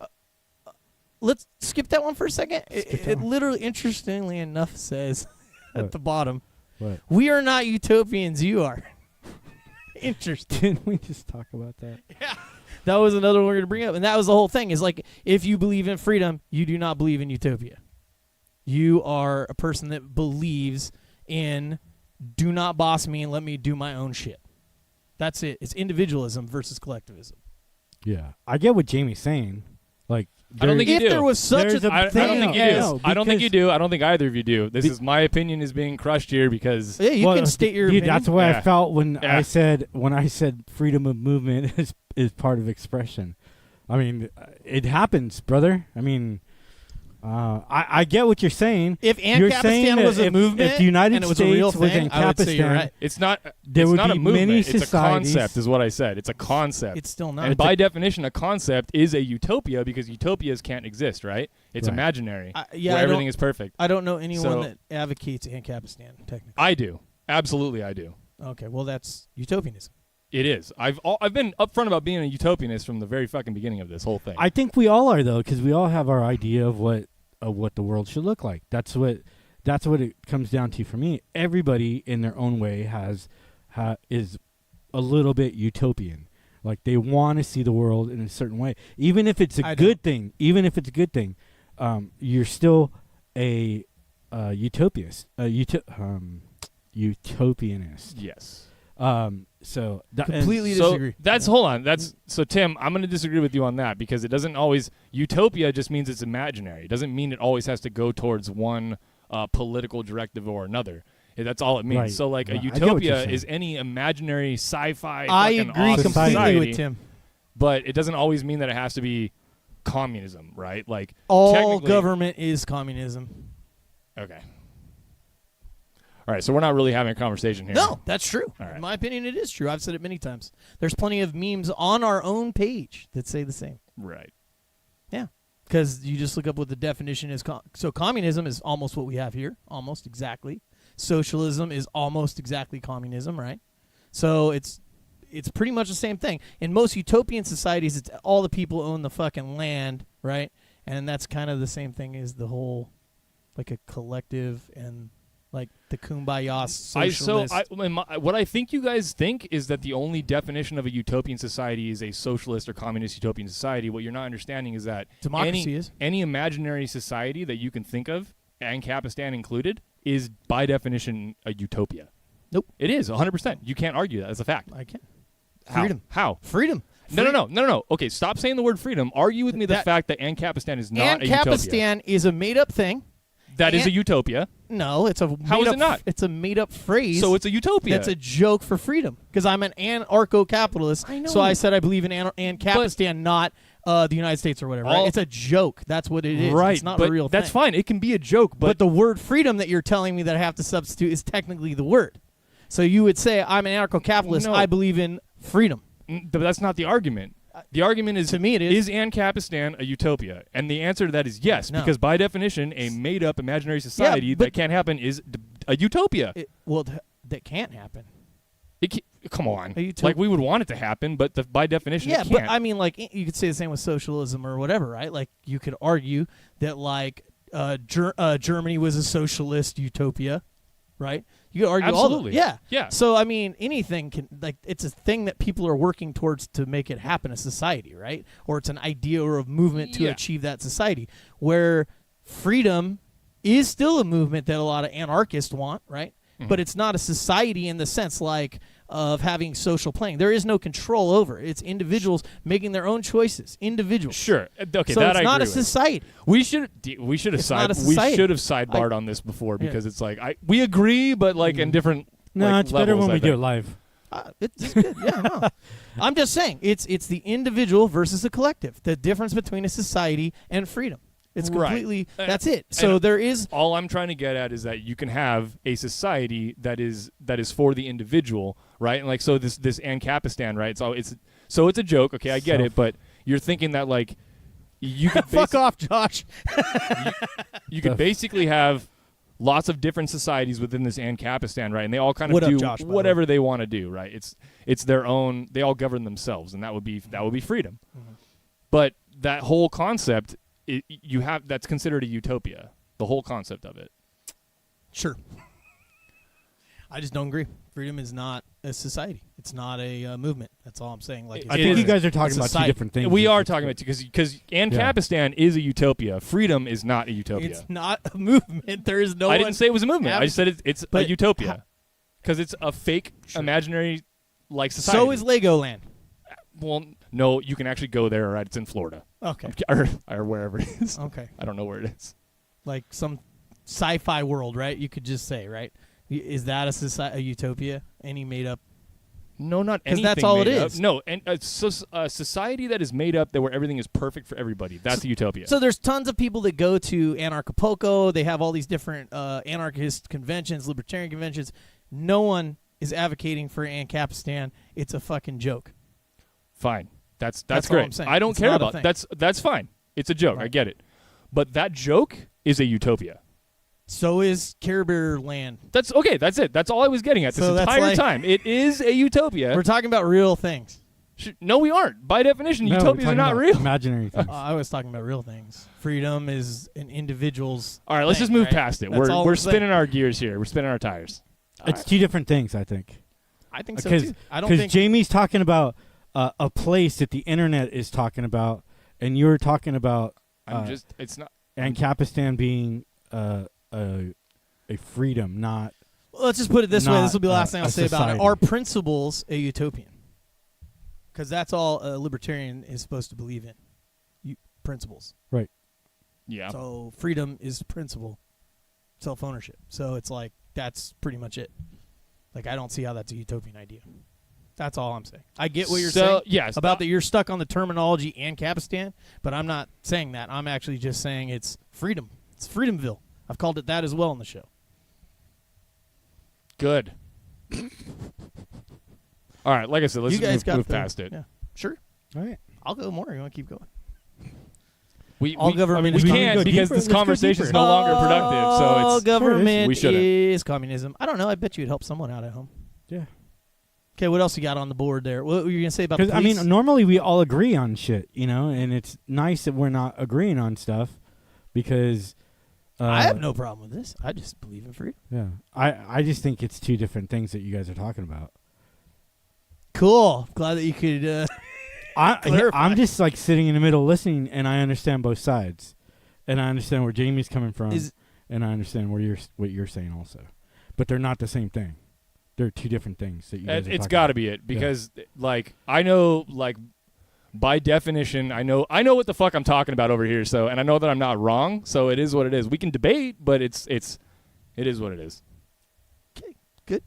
Let's skip that one for a second. Skip that It one. literally, interestingly enough, says at What? the bottom, What? "We are not utopians. You are." Interesting. Didn't we just talk about that? Yeah. That was another one we're going to bring up. And that was the whole thing. Is like, if you believe in freedom, you do not believe in utopia. You are a person that believes in do not boss me and let me do my own shit. That's it. It's individualism versus collectivism. Yeah. I get what Jamie's saying. Like, I don't think you If do. there was such There's a a I thing. don't think you No, do. no, I don't think you because- do. I don't think either of you do. This is my opinion is being crushed here because Yeah, you Well, can state your dude, opinion. that's what Yeah. I felt when Yeah. I said freedom of movement is part of expression. I mean, it happens, brother. I mean, I get what you're saying. If You're saying Ancapistan that was a if movement the United and it was a real States was thing, I would say you're Ancapistan, right. it's not. There it's would not be a movement. many It's a societies- concept, is what I said. It's a concept. It's still not. And by definition, a concept is a utopia because utopias can't exist, right? It's Right. imaginary. I where everything is perfect. I don't know anyone So- that advocates Ancapistan, technically. I do. Absolutely, I do. Okay, well, that's utopianism. It is. I've been upfront about being a utopianist from the very fucking beginning of this whole thing. I think we all are though, because we all have our idea of what the world should look like. That's what it comes down to for me. Everybody in their own way is a little bit utopian. Like they want to see the world in a certain way, even if it's a good thing. Even if it's a good thing, you're still a utopianist. Utopianist. yes. So that Completely and- So disagree. that's hold on. So Tim, I'm going to disagree with you on that because it doesn't always utopia just means it's imaginary. It doesn't mean it always has to go towards one political directive or another. That's all it means. Right. So like Right. a I get what you're utopia saying. is any imaginary sci-fi. I fucking agree awesome completely society, with Tim. but it doesn't always mean that it has to be communism, right? Like All technically- government is communism. Okay. All right, so we're not really having a conversation here. No, that's true. All right. In my opinion, it is true. I've said it many times. There's plenty of memes on our own page that say the same. Right. Yeah. Because you just look up what the definition is. So communism is almost what we have here, almost exactly. Socialism is almost exactly communism, right? So it's pretty much the same thing. In most utopian societies, it's all the people own the fucking land, right? And that's kind of the same thing as the whole, like a collective and like the kumbaya socialist. What I think you guys think is that the only definition of a utopian society is a socialist or communist utopian society. What you're not understanding is that Democracy is. any imaginary society that you can think of, Ancapistan included, is by definition a utopia. Nope. It is 100%. You can't argue that. That's a fact. I can. How? Freedom. How? Freedom. No. Okay, stop saying the word freedom. Argue with me the That- fact that Ancapistan is not a utopia. Ancapistan is a made-up thing. That is a utopia. No, it's a How is made-up it not? It's a made-up phrase. So it's a utopia. That's a joke for freedom. Because I'm an anarcho-capitalist. I know. So I said I believe in Ancapistan, not the United States or whatever. Right? All- It's a joke. That's what it is. Right, It's not but a real that's thing. fine. It can be a joke, But the word freedom that you're telling me that I have to substitute is technically the word. So you would say I'm an anarcho-capitalist. No. I believe in freedom. But that's not the argument. The argument is, To me, it is. Is Ancapistan a utopia? And the answer to that is yes, No. because by definition, a made-up imaginary society but- that can't happen is a utopia. That can't happen. Come on. A utop- Like, we would want it to happen, but by definition, Yeah, it but can't. I mean, like you could say the same with socialism or whatever, right? Like you could argue that like Germany was a socialist utopia, right? You could argue Absolutely. yeah. Yeah. So I mean, anything can like it's a thing that people are working towards to make it happen, a society, right? Or it's an idea or a movement to Yeah. achieve that society. Where freedom is still a movement that a lot of anarchists want, right? Mm-hmm. But it's not a society in the sense like of having social playing. There is no control over it. It's individuals making their own choices. Individuals. Sure. Okay, So that it's I not a agree with. society. We should have It's not a society. sidebarred on this before because it's like we agree, but like in different. No, like, it's better levels, when I we do think. it live. It's good. Yeah, no. I'm just saying it's the individual versus the collective. The difference between a society and freedom. It's Right. completely. And- That's it. So and- there is. All I'm trying to get at is that you can have a society that is for the individual, right? And like so this Ancapistan, right? So it's a joke. Okay, I get it, but you're thinking that like you could Fuck off, Josh. you could basically have lots of different societies within this Ancapistan, right? And they all kind of What up, do Josh, by the whatever they want to do, right? It's their own. They all govern themselves, and that would be freedom. Mm-hmm. But that whole concept, that's considered a utopia. The whole concept of it. Sure. I just don't agree. Freedom is not a society. It's not a movement. That's all I'm saying. Like, I think you guys are talking about two society. different things. We are talking about because Ancapistan is a utopia. Freedom is not a utopia. It's not a movement. There is no. I didn't say it was a movement. I just said it's a utopia because it's a fake, imaginary, like society. So is Legoland. Well, no, you can actually go there. Right, it's in Florida. Okay. Or wherever it is. Okay. I don't know where it is. Like some sci-fi world, right? You could just say, right? Is that a utopia? Any made up? No, not anything. Because that's all it made up. is. No, and a society that is made up, that where everything is perfect for everybody. That's a utopia. So there's tons of people that go to Anarchapulco. They have all these different anarchist conventions, libertarian conventions. No one is advocating for Ancapistan. It's a fucking joke. Fine. That's That's great. all I'm saying. I don't It's care not a about thing. that's fine. It's a joke. I Right. get it. But that joke is a utopia. So is Caribou Land. That's okay. That's it. That's all I was getting at this So that's entire like- time. It is a utopia. We're talking about real things. No, we aren't. By definition, No, we're utopias are talking not about real. Imaginary things. I was talking about real things. Freedom is an individual's. All right, let's thing, just move right? past it. That's all We're I'm saying. spinning our gears here. We're spinning our tires. It's two different things, I think. I think so Because too. I don't think Jamie's talking about a place that the internet is talking about, and you're talking about It's not. Ancapistan being a freedom, not. Well, let's just put it this way. not, This will be the last thing a I'll say about it. society. Are principles a utopian? Because that's all a libertarian is supposed to believe in. Principles. Yeah. So freedom is principle. Self-ownership. So it's like that's pretty much it. Like I don't see how that's a utopian idea. That's all I'm saying. I get what you're saying yes, about that you're stuck on the terminology Ancapistan, but I'm not saying that. I'm actually just saying it's freedom. It's Freedomville. I've called it that as well in the show. Good. All right, like I said, let's you guys just got move the- past it. Yeah, sure. All right. I'll go more. You want to keep going? We government we is can't go because deeper. this Let's go conversation is deeper. no longer productive. So All it's government We shouldn't. is communism. I don't know. I bet you it'd help someone out at home. Yeah. Okay, what else you got on the board there? What were you gonna say about the Because police? normally we all agree on shit, and it's nice that we're not agreeing on stuff, because I have no problem with this. I just believe in freedom. Yeah, I just think it's two different things that you guys are talking about. Cool. Glad that you could. Clarify. I'm just like sitting in the middle listening, and I understand both sides, and I understand where Jamie's coming from, and I understand what you're saying also, but they're not the same thing. They're two different things that you guys are It's talking got to about. be it because like I know like by definition I know what the fuck I'm talking about over here. So and I know that I'm not wrong. So it is what it is. We can debate, but it is what it is. Okay. Good.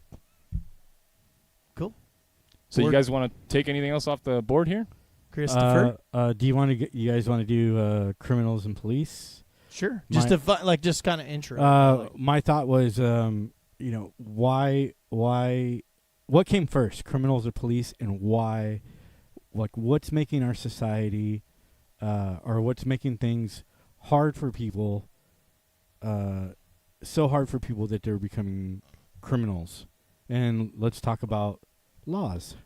Cool. So you guys want to take anything else off the board here? Christopher. Do you want to? You guys want to do criminals and police? Sure. My- Just kind of intro. My thought was, why, what came first, criminals or police, and why, like, what's making our society, or what's making things hard for people, so hard for people that they're becoming criminals, and let's talk about laws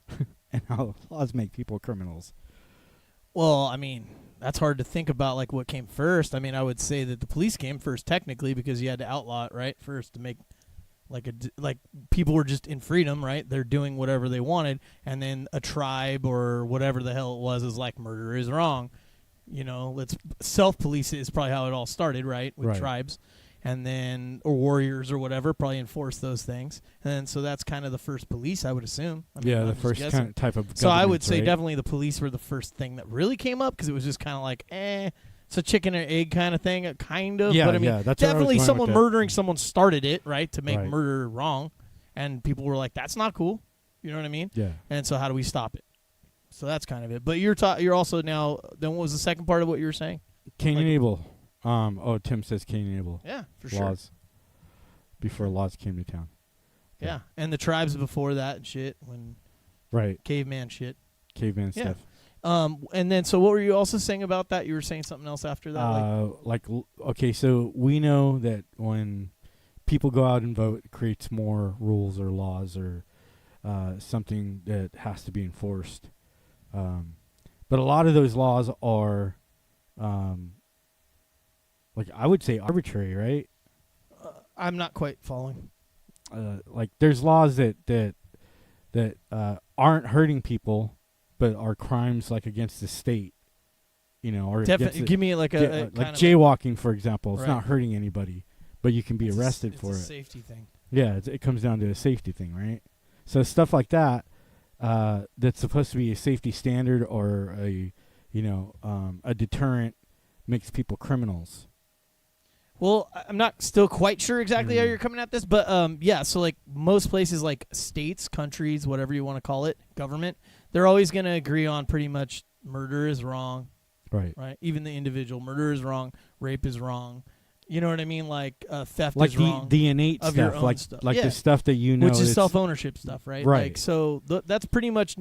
and how laws make people criminals. Well, I mean, that's hard to think about, like, what came first. I mean, I would say that the police came first, technically, because you had to outlaw it, right, first to make, like people were just in freedom, right? They're doing whatever they wanted, and then a tribe or whatever the hell it was is like, murder is wrong. Let's self-police it is probably how it all started, right, with Right. tribes. And then, or warriors or whatever, probably enforce those things. And so that's kind of the first police, I would assume. I mean, Yeah, I'm the just first guessing. kind of type of. So I would governments, say right? definitely the police were the first thing that really came up because it was just kind of like, it's a chicken and egg kind of thing, kind of. Yeah, but I mean, yeah, that's where I was definitely going with someone that. murdering someone started it, right, to make Right. murder wrong. And people were like, that's not cool. You know what I mean? Yeah. And so how do we stop it? So that's kind of it. But you're also now, then what was the second part of what you were saying? Cain Like- and Abel. Tim says Cain and Abel. Yeah, for sure. Laws. Before laws came to town. Yeah, and the tribes before that and shit, when Right. caveman shit. Caveman Yeah. stuff. And then, so what were you also saying about that? You were saying something else after that? Okay, so we know that when people go out and vote, it creates more rules or laws or something that has to be enforced. But a lot of those laws are, I would say arbitrary, right? I'm not quite following. There's laws that aren't hurting people, but are crimes against the state, or Give me like a like kind of jaywalking, for example. It's Right. not hurting anybody, but you can be arrested for it's it. a safety thing. Yeah, it comes down to a safety thing, right? So stuff like that, that's supposed to be a safety standard or a deterrent, makes people criminals. Well, I'm not still quite sure exactly how Mm. you're coming at this, but yeah. So like most places, like states, countries, whatever you want to call it, government, they're always going to agree on pretty much murder is wrong, Right. right? Even the individual murder is wrong, rape is wrong. You know what I mean? Like theft Like is wrong. the innate of your stuff, own stuff. Yeah. the stuff that you know, which is that's- self-ownership stuff, right? Right. Like, so that's pretty much.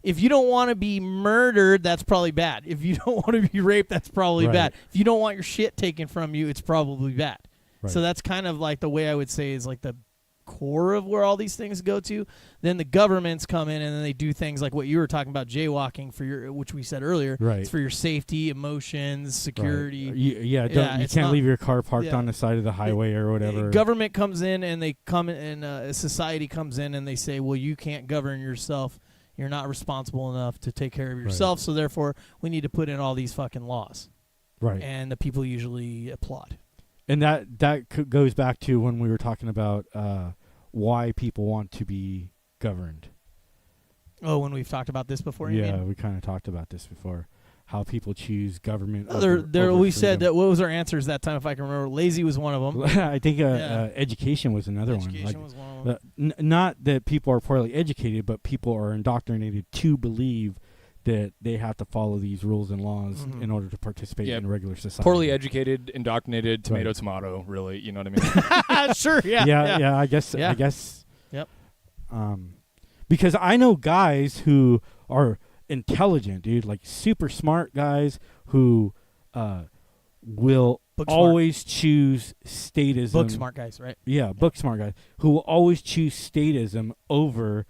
If you don't want to be murdered, that's probably bad. If you don't want to be raped, that's probably Right. bad. If you don't want your shit taken from you, it's probably bad. Right. So that's kind of like the way I would say is like the core of where all these things go to. Then the governments come in and then they do things like what you were talking about, jaywalking which we said earlier. Right. It's for your safety, emotions, security. Right. You it's can't not- leave your car parked yeah. on the side of the highway or whatever. Government comes in and they come in, and society comes in and they say, well, you can't govern yourself. You're not responsible enough to take care of yourself, so therefore we need to put in all these fucking laws. Right. And the people usually applaud. And that goes back to when we were talking about why people want to be governed. Oh, when we've talked about this before, you Yeah, mean? we kind of talked about this before. How people choose government. We said that. What was our answers that time? If I can remember, lazy was one of them. I think Yeah. education was another Education one. was one of them. Not that people are poorly educated, but people are indoctrinated to believe that they have to follow these rules and laws Mhm. in order to participate Yeah. in regular society. Poorly educated, indoctrinated, tomato, Right. tomato. Really, you know what I mean? Sure. Yeah. Yeah. I guess. Yeah. Yep. Because I know guys who are intelligent, dude, like super smart guys who will Book smart. always choose statism. Book smart guys, right? Yeah, book smart guys who will always choose statism over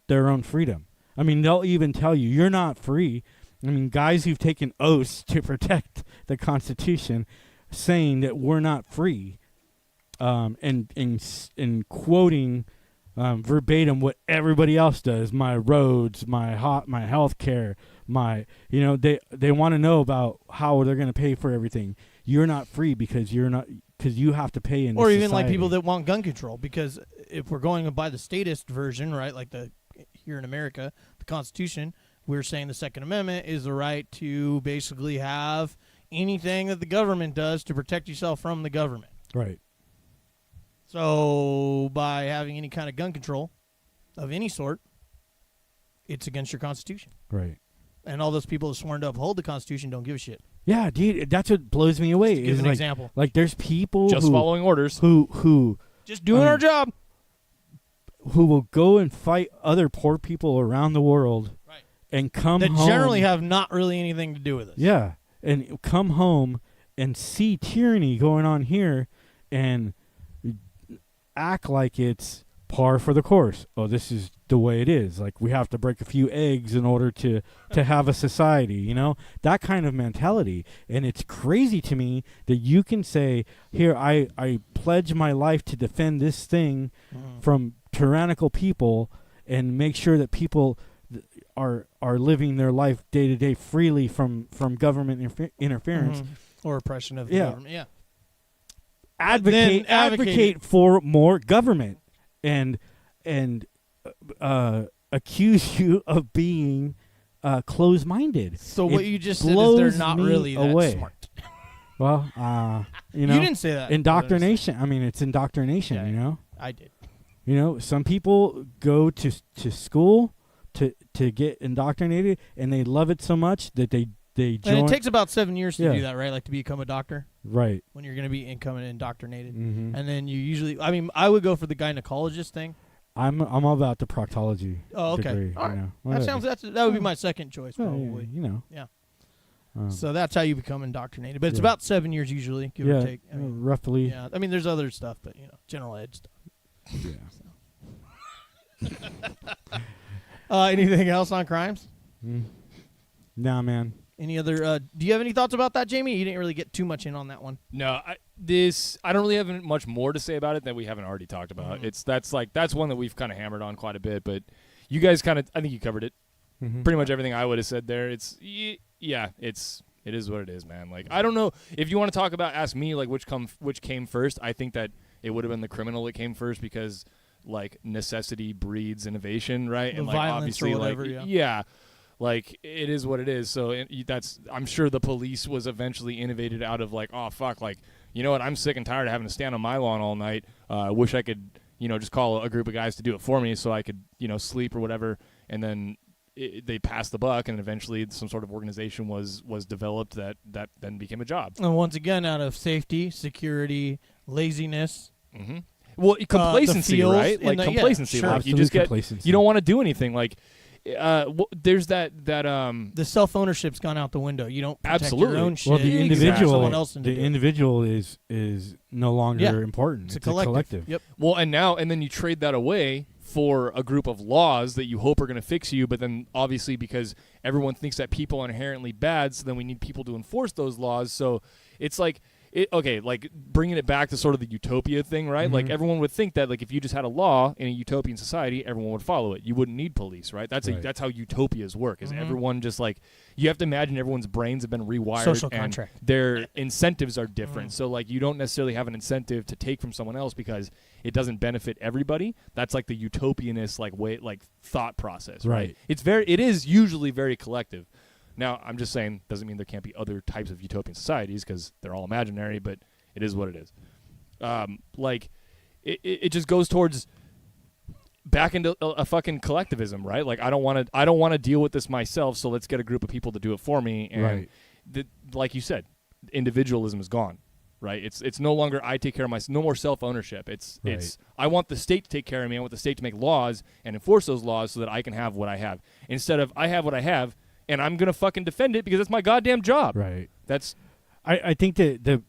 their own freedom. I mean, they'll even tell you you're not free. I mean, guys who've taken oaths to protect the Constitution, saying that we're not free, and quoting verbatim what everybody else does. My roads, my health care, they want to know about how they're going to pay for everything. You're not free because you have to pay in. Or this even like society. people that want gun control, because if we're going by the statist version, right, like here in America, the Constitution, we're saying the Second Amendment is the right to basically have anything that the government does to protect yourself from the government. Right. So by having any kind of gun control of any sort, it's against your Constitution. Right. And all those people who sworn to uphold the Constitution don't give a shit. Yeah, dude, that's what blows me away. Give is an like, example. Like there's people Just following orders. who Just doing our job. who will go and fight other poor people around the world, Right. and come That home. generally have not really anything to do with us. Yeah, and come home and see tyranny going on here, and act like it's par for the course. Oh, this is the way it is. Like, we have to break a few eggs in order to have a society, that kind of mentality. And it's crazy to me that you can say, here, I pledge my life to defend this thing from tyrannical people and make sure that people are living their life day to day freely from government interference. Or oppression of the Yeah. government. Yeah. Advocate for more government and accuse you of being closed-minded. So It what you just said is blows they're not me really that away. smart. Well, You didn't say that. indoctrination. I mean, it's indoctrination. Yeah. I did. Some people go to school to get indoctrinated, and they love it so much that they join. And it takes about 7 years to Yeah. do that, right? Like to become a doctor Right. when you're going to be incoming indoctrinated. Mm-hmm. And then you usually, I would go for the gynecologist thing. I'm all about the proctology Oh, okay. degree. All right. You know, that whatever. that would be my second choice Yeah, probably. you know. Yeah. So So that's how you become indoctrinated, but it's Yeah. about 7 years usually, give or take. I mean, roughly. yeah, I mean, there's other stuff, but general ed stuff. Yeah. Anything else on crimes? Nah, man. Any other? Do you have any thoughts about that, Jamie? You didn't really get too much in on that one. No, I don't really have much more to say about it that we haven't already talked about. That's one that we've kind of hammered on quite a bit, but you guys I think you covered it. Mm-hmm. Pretty much everything I would have said there. It is what it is, man. Like, I don't know if you want to talk about, ask me like which came first. I think that it would have been the criminal that came first because like necessity breeds innovation, right? The and like violence or obviously whatever, like yeah. like it is what it is. So I'm sure the police was eventually innovated out of like, oh fuck, like, you know what, I'm sick and tired of having to stand on my lawn all night. I wish I could, just call a group of guys to do it for me so I could, sleep or whatever. And then they passed the buck, and eventually some sort of organization was developed that then became a job. And once again, out of safety, security, laziness. Mm-hmm. Well, complacency, feels right? Like complacency. sure. Like you just Complacency. you don't want to do anything. Like there's that The self-ownership's gone out the window. You don't protect Absolutely. your own shit. Well, the You expect individual, someone else to do it. individual is no longer Yeah. important. It's It's a collective. Yep. well, and then you trade that away for a group of laws that you hope are going to fix you, but then obviously because everyone thinks that people are inherently bad, so then we need people to enforce those laws. So it's like like bringing it back to sort of the utopia thing, right? Mm-hmm. Like everyone would think that like if you just had a law in a utopian society, everyone would follow it. You wouldn't need police, right? That's how utopias work. Is everyone just like, you have to imagine everyone's brains have been rewired, Social and contract. their incentives are different. So like you don't necessarily have an incentive to take from someone else because it doesn't benefit everybody. That's like the utopianist thought process, right? It is usually very collective. Now, I'm just saying, doesn't mean there can't be other types of utopian societies because they're all imaginary, but it is what it is. It just goes towards back into a fucking collectivism, right? Like I don't want to deal with this myself, so let's get a group of people to do it for me. And like you said, individualism is gone, right? It's no longer I take care of myself. No more self-ownership. It's I want the state to take care of me. I want the state to make laws and enforce those laws so that I can have what I have, instead of I have what I have and I'm gonna fucking defend it because it's my goddamn job. Right. That's. I think that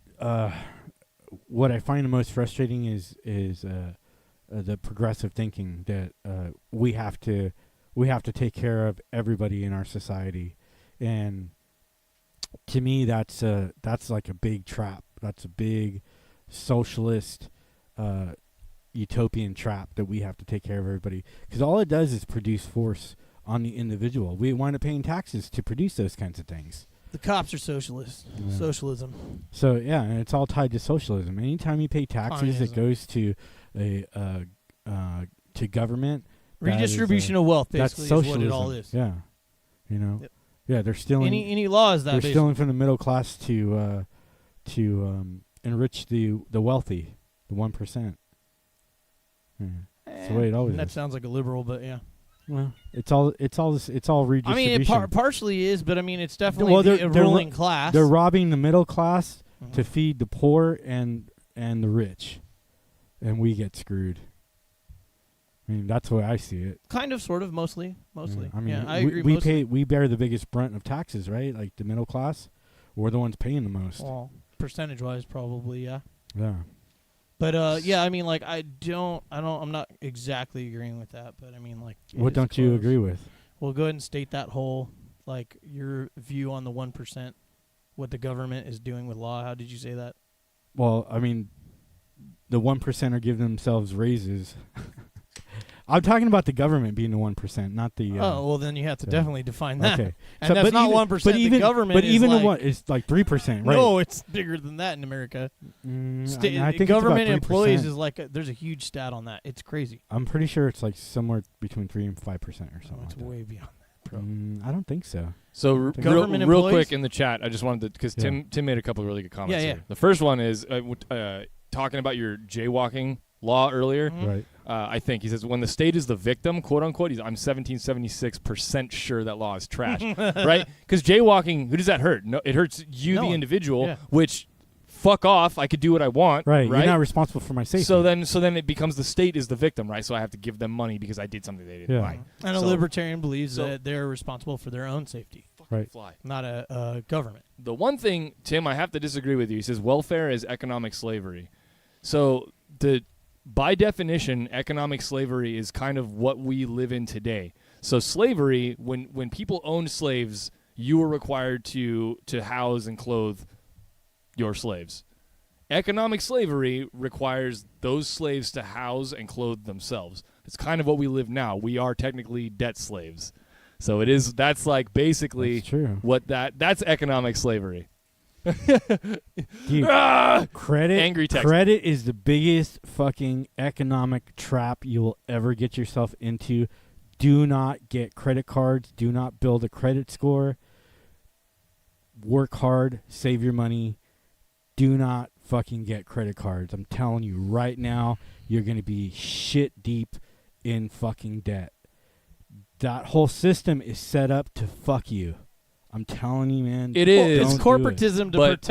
what I find the most frustrating is the progressive thinking that we have to take care of everybody in our society, and to me that's like a big trap. That's a big socialist utopian trap that we have to take care of everybody, because all it does is produce force on the individual. We wind up paying taxes to produce those kinds of things. The cops are socialists. Yeah. Socialism. So yeah, and it's all tied to socialism. Anytime you pay taxes, it goes to to government. Redistribution of wealth, basically, that's is what it all is. Yeah, Yep. Yeah, they're stealing. Any laws that they're stealing from the middle class to enrich the wealthy, the 1%. Yeah. That's the way it always That is. sounds like a liberal, but yeah. Well, it's all redistribution. I mean, it partially is, but I mean, it's definitely a ruling class. They're robbing the middle class Mhm. to feed the poor and the rich, and we get screwed. I mean, that's the way I see it. Kind of, sort of, mostly. Yeah, I mean, yeah, I agree. Mostly. we bear the biggest brunt of taxes, right? Like the middle class, we're the ones paying the most. Well, percentage-wise, probably, yeah. Yeah. But yeah, I mean, like, I'm not exactly agreeing with that, but I mean, like, What don't you agree with? Well, go ahead and state that whole, like, your view on the 1%, what the government is doing with law. How did you say that? Well, I mean, the 1% are giving themselves raises. I'm talking about the government being the 1%, not the. Oh, well, then you have to definitely define that. Okay, And that's not 1%. The government but is even like, it's like 3%, right? No, it's bigger than that in America. I think Government it's about 3%. employees is like there's a huge stat on that. It's crazy. I'm pretty sure it's like somewhere between 3 and 5% or something. It's like that. way beyond that, bro. I don't think so. So Government real employees? quick in the chat, I just wanted to, because Tim made a couple of really good comments. Yeah. Here. The first one is talking about your jaywalking law earlier. Mhm. Right. I think he says when the state is the victim, quote unquote. I'm 1776% sure that law is trash, right? Because jaywalking, who does that hurt? No, it hurts you, No the one. individual, Yeah. which fuck off. I could do what I want. Right. Right. You're not responsible for my safety. So then it becomes the state is the victim, right? So I have to give them money because I did something they didn't Yeah. like. And a So- libertarian believes so- that they're responsible for their own safety, Right. Fly. not a government. The one thing, Tim, I have to disagree with you. He says welfare is economic slavery. So by definition, economic slavery is kind of what we live in today. So slavery, when people owned slaves, you were required to house and clothe your slaves. Economic slavery requires those slaves to house and clothe themselves. It's kind of what we live now. We are technically debt slaves. So that's like basically That's true. what that's economic slavery. Dude, Ah! credit Angry text. credit is the biggest fucking economic trap you will ever get yourself into. Do not get credit cards. Do not build a credit score. Work hard. Save your money. Do not fucking get credit cards. I'm telling you right now, you're going to be shit deep in fucking debt. That whole system is set up to fuck you. I'm telling you, man. It is. It's Don't do corporatism to But-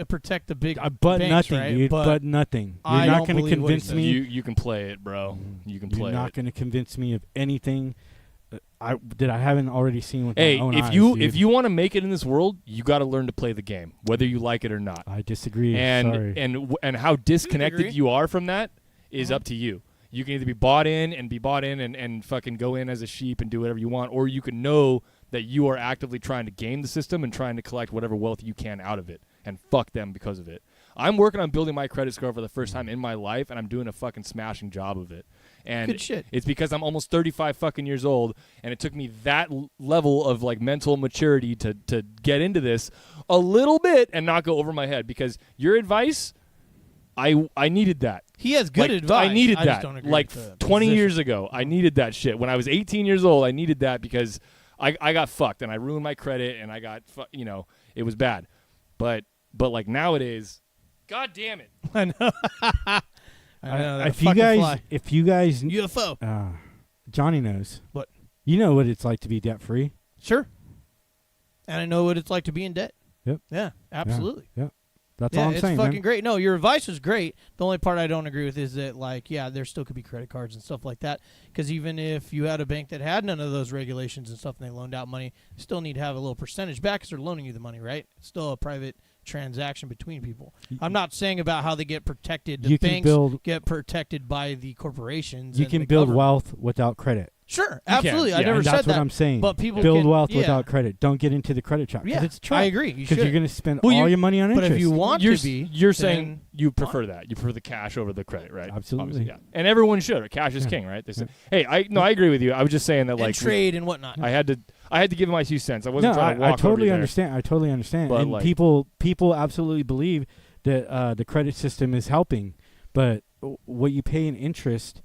protect the big But banks, nothing, right? dude. But But nothing. You're I not don't going to believe what he convince said. me. You can play it, bro. You can play You're not it. going to convince me of anything. I haven't already seen with Hey, my own if eyes, you dude. if you want to make it in this world, you got to learn to play the game, whether you like it or not. I disagree. And Sorry. and how disconnected degree. you are from that is Uh-huh. up to you. You can either be bought in and fucking go in as a sheep and do whatever you want, or you can know that you are actively trying to game the system and trying to collect whatever wealth you can out of it and fuck them because of it. I'm working on building my credit score for the first time in my life, and I'm doing a fucking smashing job of it. And Good shit. it's because I'm almost 35 fucking years old, and it took me that level of like mental maturity to get into this a little bit and not go over my head. Because your advice, I needed that. He has good Like, advice. I needed just that. don't agree Like with the 20 position. years ago, I needed that shit. When I was 18 years old, I needed that because I got fucked and I ruined my credit and I got it was bad. But like nowadays, god damn it. I know. I know that if you fucking guys, fly. if you guys, UFO. Johnny knows. What? You know what it's like to be debt free. Sure. And I know what it's like to be in debt. Yep. Yeah, absolutely. Yep. That's Yeah, all I'm it's saying, fucking man. great. No, your advice was great. The only part I don't agree with is that, like, yeah, there still could be credit cards and stuff like that. Because even if you had a bank that had none of those regulations and stuff and they loaned out money, you still need to have a little percentage back because they're loaning you the money, right? It's still a private transaction between people. I'm not saying about how they get protected. The You can banks build- get protected by the corporations. You and can the build government. wealth without credit. Sure, can, absolutely. I yeah, never And said that's that. what I'm saying. But people build can- wealth yeah. without credit. Don't get into the credit trap. 'cause Yeah, it's a trap. I agree. You Because should. you're going to spend Well, all you- your money on but interest. if you want You're to be, you're saying then you prefer that. You prefer the cash over the credit, right? Absolutely. Obviously, yeah. And everyone should. Cash is Yeah. king, right? They say, hey, I agree with you. I was just saying that and like trade and whatnot. I had to give my 2 cents. I No, wasn't trying to I walk totally over there. understand. I totally understand. But, And like- people absolutely believe that the credit system is helping, but what you pay in interest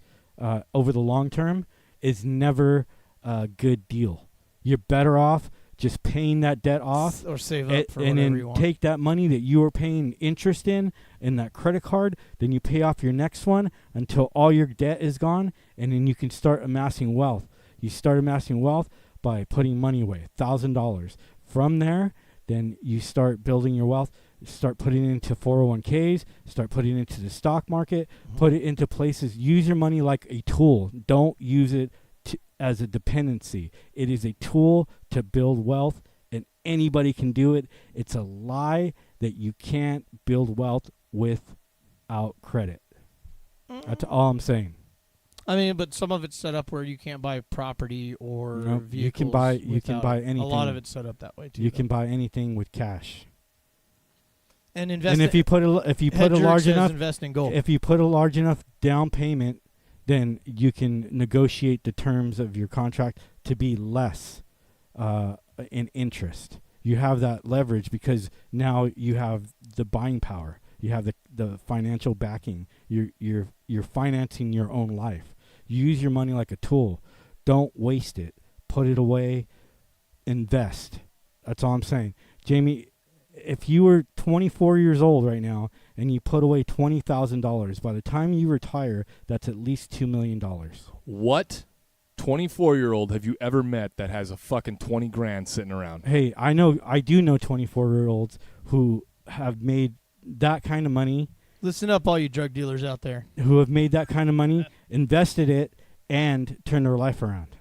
over the long term is never a good deal. You're better off just paying that debt off or save and up for whatever then you want. take that money that you are paying interest in that credit card, then you pay off your next one until all your debt is gone, and then you can start amassing wealth. You start amassing wealth by putting money away, $1,000. From there, then you start building your wealth, start putting it into 401ks, start putting it into the stock market, put it into places. Use your money like a tool. Don't use it as a dependency. It is a tool to build wealth, and anybody can do it. It's a lie that you can't build wealth without credit. That's all I'm saying. I mean, but some of it's set up where you can't buy property or Nope, vehicles. you can buy without it. anything. A lot of it's set up that way too. You though. can buy anything with cash. and invest. And if you put a large enough invest in gold. if you put a large enough down payment, then you can negotiate the terms of your contract to be less in interest. You have that leverage because now you have the buying power. You have the financial backing. You're financing your own life. Use your money like a tool. Don't waste it. Put it away. Invest. That's all I'm saying. Jamie, if you were 24 years old right now and you put away $20,000, by the time you retire, that's at least $2 million. What 24-year-old have you ever met that has a fucking 20 grand sitting around? Hey, I do know 24-year-olds who have made that kind of money, Listen up, all you drug dealers out there. who have made that kind of money, invested it, and turned their life around.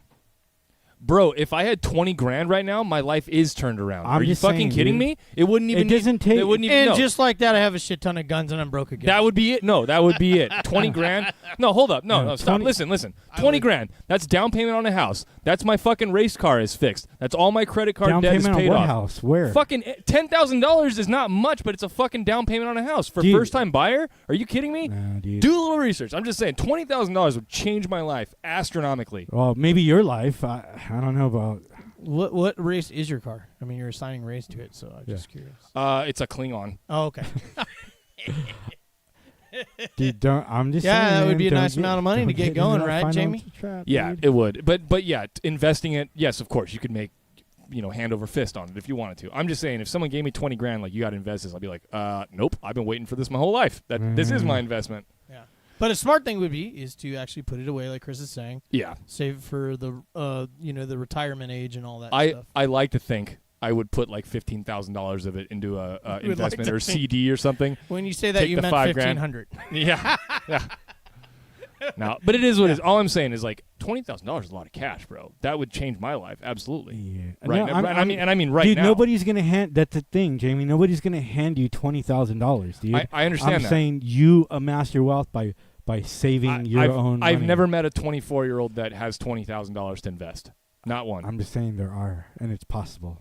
Bro, if I had 20 grand right now, my life is turned around. I'm Are you just fucking saying, kidding dude. me? It wouldn't even. It doesn't take. It wouldn't even. And no. just like that, I have a shit ton of guns and I'm broke again. That would be it. No, that would be it. 20 grand. No, hold up. No, No, no, stop. 20 Listen. 20 grand. That's down payment on a house. That's my fucking race car is fixed. That's all my credit card down debt is payment on paid what off. house? Where? Fucking $10,000 is not much, but it's a fucking down payment on a house for Dude. first time buyer. Are you kidding me? No, dude. Do a little research. I'm just saying, $20,000 would change my life astronomically. Well, maybe your life. I don't know about. What race is your car? I mean, you're assigning race to it, so I'm just curious. It's a Klingon. Oh, okay. Dude, don't. I'm just. Yeah, saying, that would be a don't nice amount of money don't to get into going, that right, financial Jamie? trap, Yeah, dude. it would. But yeah, investing it, yes, of course, you could make, hand over fist on it if you wanted to. I'm just saying, if someone gave me 20 grand, like, you got to invest this, I'd be like, nope, I've been waiting for this my whole life. This is my investment. Yeah. But a smart thing would be is to actually put it away, like Chris is saying. Yeah. Save it for the the retirement age and all that stuff. I like to think I would put like $15,000 of it into a You would like investment to or think. CD or something. When you say that, Take you the meant 5 grand. 1,500. Yeah. Yeah. No, but it is what it is. All I'm saying is like $20,000 is a lot of cash, bro. That would change my life absolutely. Yeah. Right. No, I mean right dude, now. nobody's gonna hand. That's the thing, Jamie. Nobody's gonna hand you $20,000, dude. I understand I'm that. saying you amass your wealth by saving your own. I've money. never met a 24-year-old that has $20,000 to invest. Not one. I'm just saying there are, and it's possible.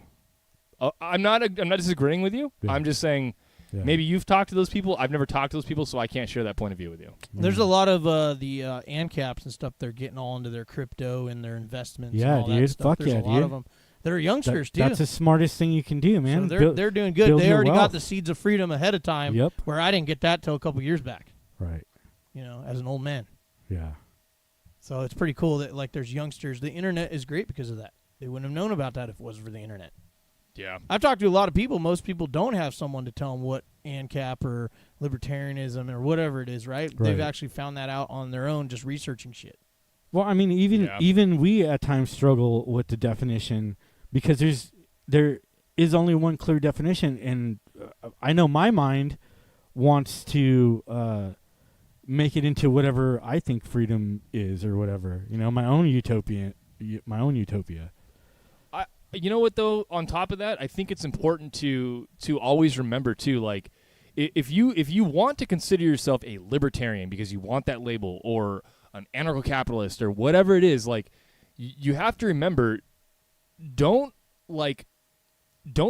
I'm not disagreeing with you. Yeah. I'm just saying Yeah. maybe you've talked to those people. I've never talked to those people, so I can't share that point of view with you. There's a lot of the ANCAPs and stuff. They're getting all into their crypto and their investments. Yeah, and all that dude. stuff. Fuck There's yeah, a lot dude. of them. They're youngsters too. That's the smartest thing you can do, man. So they're doing good. build They your already got wealth. the seeds of freedom ahead of time. Yep. Where I didn't get that till a couple years back. Right. As an old man. Yeah. So it's pretty cool that like there's youngsters. The internet is great because of that. They wouldn't have known about that if it wasn't for the internet. Yeah. I've talked to a lot of people. Most people don't have someone to tell them what ANCAP or libertarianism or whatever it is, right? They've Right. actually found that out on their own, just researching shit. Well, I mean, even we at times struggle with the definition because there is only one clear definition, and I know my mind wants to make it into whatever I think freedom is or whatever. My own utopia. You know what though? On top of that, I think it's important to always remember too, like if you want to consider yourself a libertarian because you want that label, or an anarcho-capitalist or whatever it is, like you have to remember, don't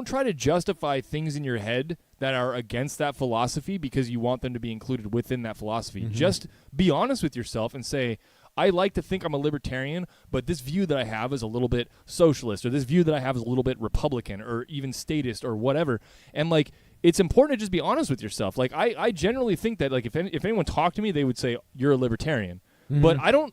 try to justify things in your head that are against that philosophy because you want them to be included within that philosophy. Mm-hmm. Just be honest with yourself and say, I like to think I'm a libertarian, but this view that I have is a little bit socialist, or this view that I have is a little bit Republican, or even statist, or whatever. And like, it's important to just be honest with yourself. Like, I generally think that like if anyone talked to me, they would say you're a libertarian, but I don't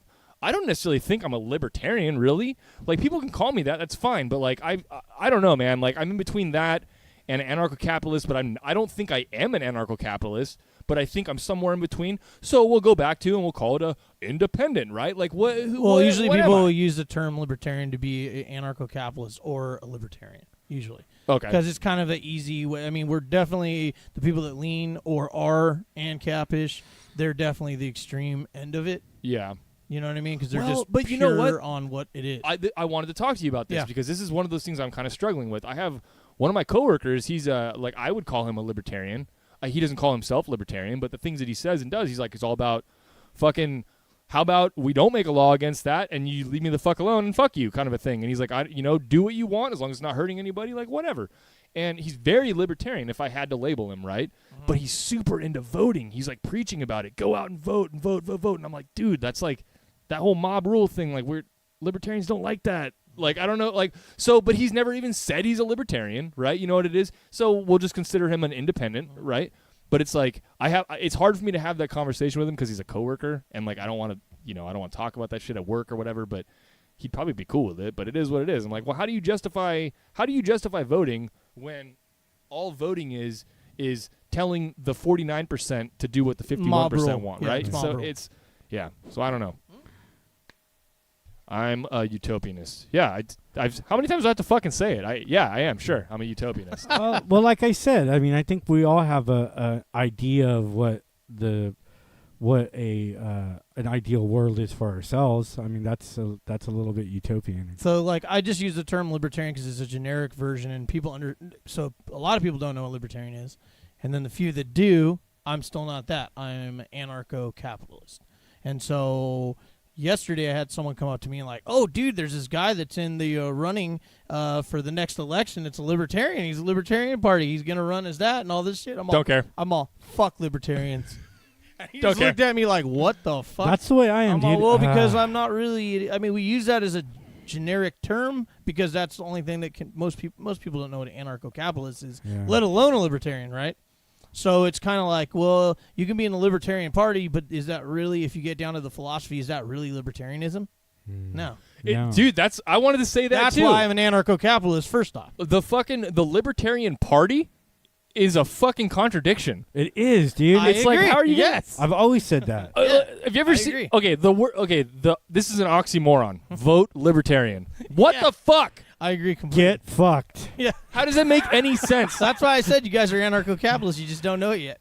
necessarily think I'm a libertarian, really. Like, people can call me that, that's fine, but like I don't know, man. Like, I'm in between that and anarcho-capitalist, but I don't think I am an anarcho-capitalist, but I think I'm somewhere in between. So we'll go back to and we'll call it a independent, right? Like what? Well, usually what people am I? will use the term libertarian to be an anarcho-capitalist or a libertarian, usually. Okay. Because it's kind of an easy way. I mean, we're definitely the people that lean or are ANCAP-ish. They're definitely the extreme end of it. Yeah. You know what I mean? Because they're Well, just but pure you know what? on what it is. I wanted to talk to you about this Yeah. because this is one of those things I'm kind of struggling with. I have one of my coworkers. He's like, I would call him a libertarian. He doesn't call himself libertarian, but the things that he says and does, he's like, it's all about fucking. How about we don't make a law against that and you leave me the fuck alone and fuck you, kind of a thing. And he's like, do what you want as long as it's not hurting anybody, like whatever. And he's very libertarian if I had to label him, right? Mm-hmm. But he's super into voting. He's like preaching about it. Go out and vote and vote, vote, vote. And I'm like, dude, that's like that whole mob rule thing. Like, libertarians don't like that. Like, I don't know. Like, so, but he's never even said he's a libertarian, right? You know what it is? So we'll just consider him an independent, right? But it's like, it's hard for me to have that conversation with him because he's a coworker. And like, I don't want to talk about that shit at work or whatever, but he'd probably be cool with it, but it is what it is. I'm like, well, how do you justify voting when all voting is telling the 49% to do what the 51% want, Yeah, right? it's mob So rule. so I don't know. I'm a utopianist. Yeah, I've how many times do I have to fucking say it? I am, sure. I'm a utopianist. Well, like I said, I mean, I think we all have a idea of what an ideal world is for ourselves. I mean, that's a little bit utopian. So, like, I just use the term libertarian because it's a generic version, and so a lot of people don't know what libertarian is, and then the few that do, I'm still not that. I'm anarcho-capitalist, and so yesterday I had someone come up to me and like, oh, dude, there's this guy that's in the running for the next election. It's a libertarian. He's a libertarian party. He's gonna run as that and all this shit. Don't care. I'm all fuck libertarians. He Don't just care. looked at me like, what the fuck? That's the way I am, I'm all, dude. well, because I'm not really. I mean, we use that as a generic term because that's the only thing that most people don't know what an anarcho-capitalist is, Yeah. let alone a libertarian, right? So it's kind of like, well, you can be in the libertarian party, but is that really, if you get down to the philosophy, is that really libertarianism? No. No. Dude, I wanted to say that That's too. why I'm an anarcho-capitalist, first off. The Libertarian Party is a fucking contradiction. It is, dude. I It's like, agree. how are you Yes. I've always said that. Have you ever I seen? agree. Okay, this is an oxymoron. Vote libertarian. What Yeah. the fuck? I agree completely. Get fucked. Yeah. How does that make any sense? That's why I said you guys are anarcho-capitalists. You just don't know it yet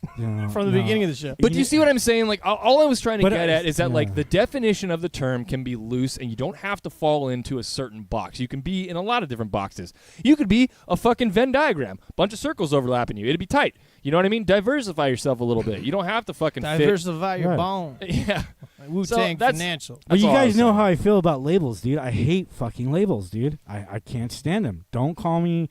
from the beginning of the show. But do you see what I'm saying? Like, all I was trying to But, get at is that, yeah. like, the definition of the term can be loose, and you don't have to fall into a certain box. You can be in a lot of different boxes. You could be a fucking Venn diagram, bunch of circles overlapping you. It'd be tight. You know what I mean? Diversify yourself a little bit. You don't have to fucking Diversify your Right. bone. fit. Yeah. Like Wu-Tang that's- Financial. But That's you all I guys was know saying. how I feel about labels, dude. I hate fucking labels, dude. I can't stand them. Don't call me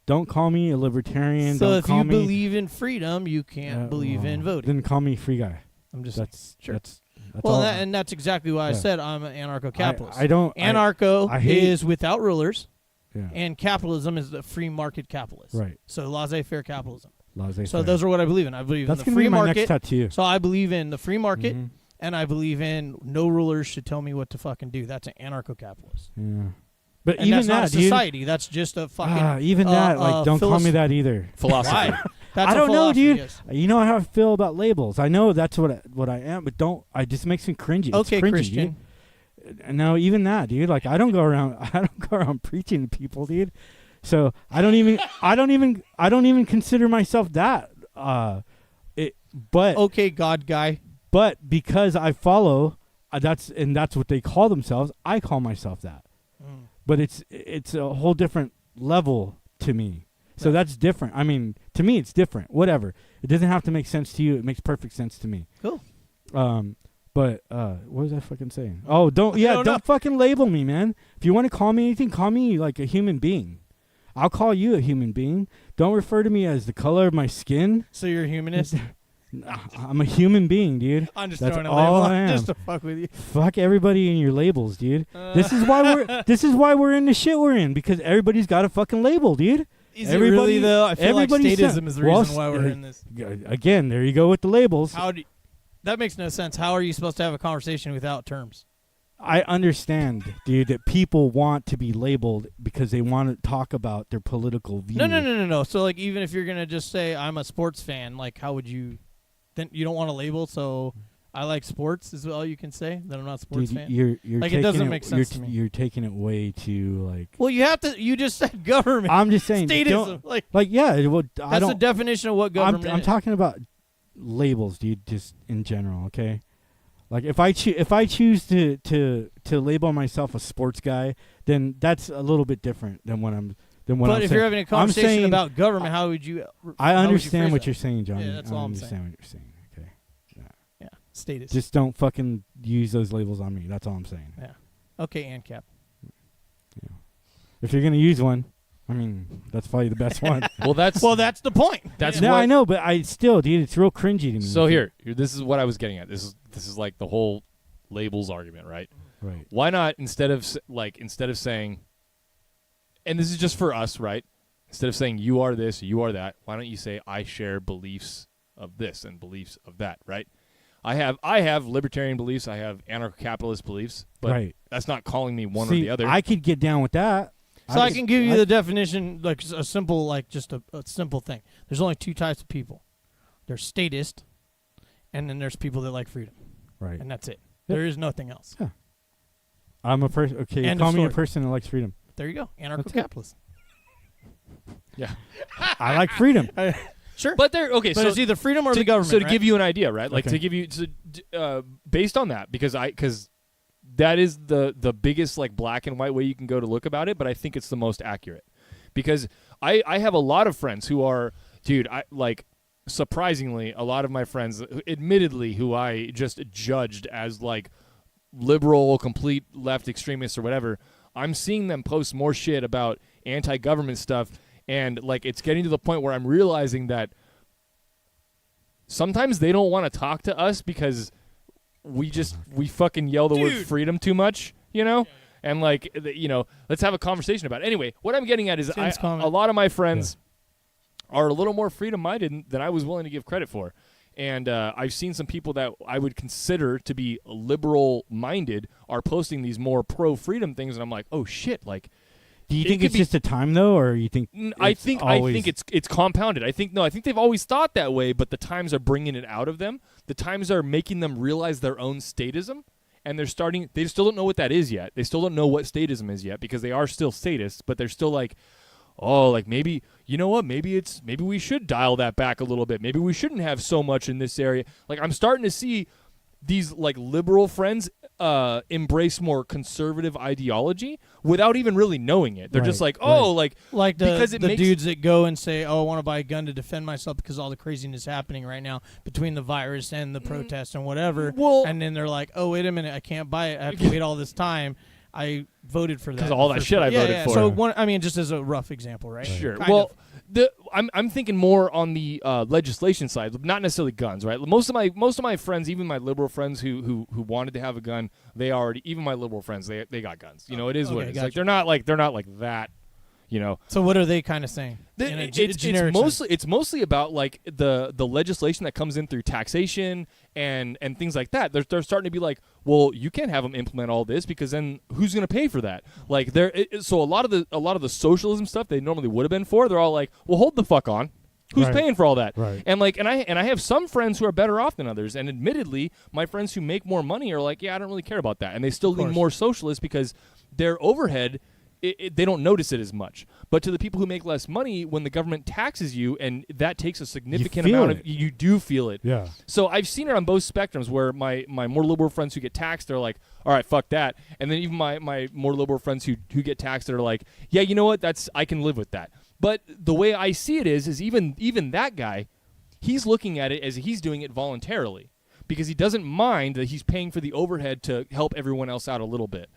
a libertarian. So don't if call you me, believe in freedom, you can't believe in voting. Then call me free guy. I'm just That's sure. that's well, all. and that's exactly why I Yeah. said I'm an anarcho-capitalist. I don't. Anarcho I hate- is without rulers, Yeah. and capitalism is the free market capitalist. Right. So laissez-faire capitalism. Laissez-faire. So those are what I believe in. I believe That's in the gonna free be my market. next tattoo. So I believe in the free market, Mhm. and I believe in no rulers should tell me what to fucking do. That's an anarcho-capitalist. Yeah. But And even that's not that, a dude. Society. That's just a fucking. Even that, like, don't call me philos- that either. Philosophy. Why? That's I a don't know, philosophy, dude. yes. You know how I feel about labels. I know that's what I am, but don't. I just makes me cringy. Okay, it's cringy, Christian. Dude. No, even that, dude. Like, I don't go around preaching to people, dude. So I don't even consider myself that. But Okay, God guy. but because I follow, that's what they call themselves. I call myself that. But it's a whole different level to me. So that's different. I mean, to me, it's different. Whatever. It doesn't have to make sense to you. It makes perfect sense to me. Cool. But what was I fucking saying? Oh, don't know. fucking label me, man. If you want to call me anything, call me like a human being. I'll call you a human being. Don't refer to me as the color of my skin. So you're a humanist? I'm a human being, dude. I'm just That's throwing a all label I on am. just to fuck with you. Fuck everybody in your labels, dude. This is why we're in the shit we're in, because everybody's got a fucking label, dude. Is it really though? I feel like everybody statism said- is the well, reason why we're in this. Again, there you go with the labels. That makes no sense. How are you supposed to have a conversation without terms? I understand, dude, that people want to be labeled because they want to talk about their political view. No. So like, even if you're gonna just say I'm a sports fan, like how would you? Then you don't want a label. So I like sports is all you can say. That I'm not a sports Dude, fan. you're Like, it taking doesn't make sense to me. You're taking it way too like. Well, you have to. You just said government. I'm just saying. Statism. Like yeah. Well, I that's don't. the definition of what government I'm is. talking about labels, dude. Just in general, okay. Like if I choose to label myself a sports guy, then that's a little bit different than what I'm. But if saying. you're having a conversation saying- about government, how would you? I how would you understand phrase what that? you're saying, Johnny. Yeah, that's I all I'm understand saying. what you're saying. Okay. Yeah, status. Just don't fucking use those labels on me. That's all I'm saying. Yeah. Okay, ANCAP. If you're gonna use one, I mean, that's probably the best one. Well, that's the point. That's No, what, I know, but I still, dude, it's real cringy to me. So here, this is what I was getting at. This is like the whole labels argument, right? Right. Why not instead of saying, and this is just for us, right? Instead of saying you are this, you are that, why don't you say I share beliefs of this and beliefs of that, right? I have libertarian beliefs, I have anarcho-capitalist beliefs, but Right. that's not calling me one See, or the other. I could get down with that. So I can give you the definition, like a simple, like just a simple thing. There's only two types of people. There's statist, and then there's people that like freedom, Right. and that's it. Yep. There is nothing else. Yeah. I'm a person. Okay, End call of me a story. person that likes freedom. There you go, anarcho-capitalist. Yeah. I like freedom. Sure, But there, okay, but so it's either freedom or to, the government. So to right? give you an idea, right? Like Okay. to give you, based on that, because that is the biggest like black and white way you can go to look about it. But I think it's the most accurate because I have a lot of friends who are, dude, surprisingly, a lot of my friends, admittedly, who I just judged as like liberal, complete left extremists or whatever, I'm seeing them post more shit about anti-government stuff, and like it's getting to the point where I'm realizing that sometimes they don't want to talk to us because we fucking yell the word freedom too much, you know? And like, let's have a conversation about it. Anyway, what I'm getting at is a lot of my friends are a little more freedom-minded than I was willing to give credit for. And I've seen some people that I would consider to be liberal-minded are posting these more pro-freedom things, and I'm like, oh shit! Like, Do you think it's just a time though, or you think? I think it's compounded. I think they've always thought that way, but the times are bringing it out of them. The times are making them realize their own statism, and they're starting. They still don't know what that is yet. They still don't know what statism is yet because they are still statists, but they're still like, oh, like maybe, you know what? Maybe we should dial that back a little bit. Maybe we shouldn't have so much in this area. Like I'm starting to see these like liberal friends embrace more conservative ideology without even really knowing it. They're just like, oh, like because the dudes that go and say, oh, I want to buy a gun to defend myself because all the craziness happening right now between the virus and the protests and whatever. Well, and then they're like, oh, wait a minute, I can't buy it. I have to wait all this time. I voted for that. Because all that shit I voted for. So just as a rough example, right? Sure. Kind well, of. I'm thinking more on the legislation side, not necessarily guns, right? Most of my friends, even my liberal friends who wanted to have a gun, even my liberal friends, they got guns. You know, it is what it is. Gotcha. Like they're not like that. You know. So what are they kind of saying? It's mostly about like the legislation that comes in through taxation and things like that. They're starting to be like, well, you can't have them implement all this because then who's going to pay for that? Like so a lot of the socialism stuff they normally would have been for, they're all like, well, hold the fuck on. Who's paying for all that? Right. And like, and I have some friends who are better off than others. And admittedly, my friends who make more money are like, yeah, I don't really care about that, and they still lean more socialist because their overhead. They don't notice it as much. But to the people who make less money, when the government taxes you, and that takes a significant amount of, you do feel it. Yeah. So I've seen it on both spectrums where my more liberal friends who get taxed, they're like, all right, fuck that. And then even my more liberal friends who get taxed, they're like, yeah, you know what? I can live with that. But the way I see it is even that guy, he's looking at it as he's doing it voluntarily because he doesn't mind that he's paying for the overhead to help everyone else out a little bit.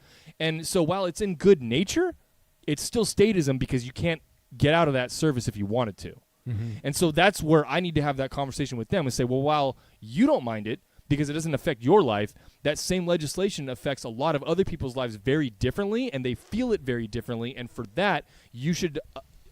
And so while it's in good nature, it's still statism because you can't get out of that service if you wanted to. Mm-hmm. And so that's where I need to have that conversation with them and say, well, while you don't mind it because it doesn't affect your life, that same legislation affects a lot of other people's lives very differently, and they feel it very differently. And for that, you should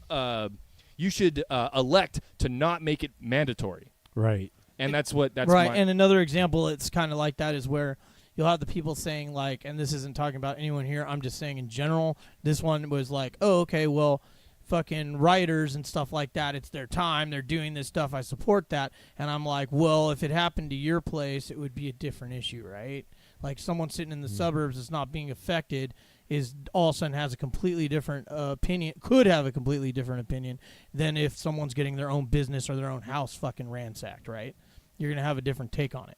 elect to not make it mandatory. Right. And that's right. And another example, it's kind of like that is where you'll have the people saying like, and this isn't talking about anyone here, I'm just saying in general, this one was like, oh, okay, well, fucking rioters and stuff like that, it's their time, they're doing this stuff, I support that. And I'm like, well, if it happened to your place, it would be a different issue, right? Like someone sitting in the suburbs that's not being affected is all of a sudden has a completely different opinion, could have a completely different opinion than if someone's getting their own business or their own house fucking ransacked, right? You're going to have a different take on it.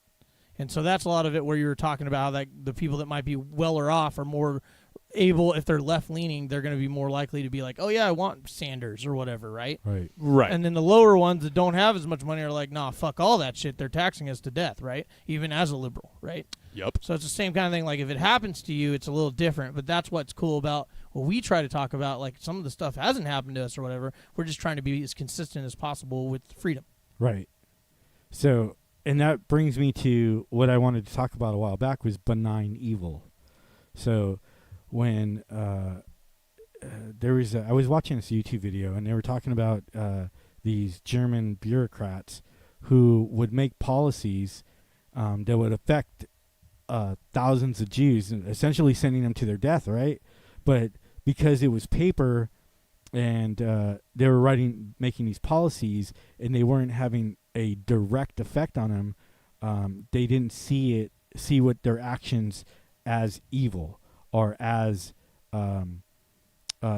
And so that's a lot of it where you were talking about how that the people that might be weller off are more able, if they're left-leaning, they're going to be more likely to be like, oh, yeah, I want Sanders or whatever, right? Right. And then the lower ones that don't have as much money are like, nah, fuck all that shit. They're taxing us to death, right? Even as a liberal, right? Yep. So it's the same kind of thing. Like if it happens to you, it's a little different. But that's what's cool about what we try to talk about. Like some of the stuff hasn't happened to us or whatever. We're just trying to be as consistent as possible with freedom. Right. So... And that brings me to what I wanted to talk about a while back was benign evil. So when I was watching this YouTube video and they were talking about these German bureaucrats who would make policies that would affect thousands of Jews, essentially sending them to their death, right? But because it was paper and they were making these policies and they weren't having a direct effect on them, they didn't see what their actions as evil. or as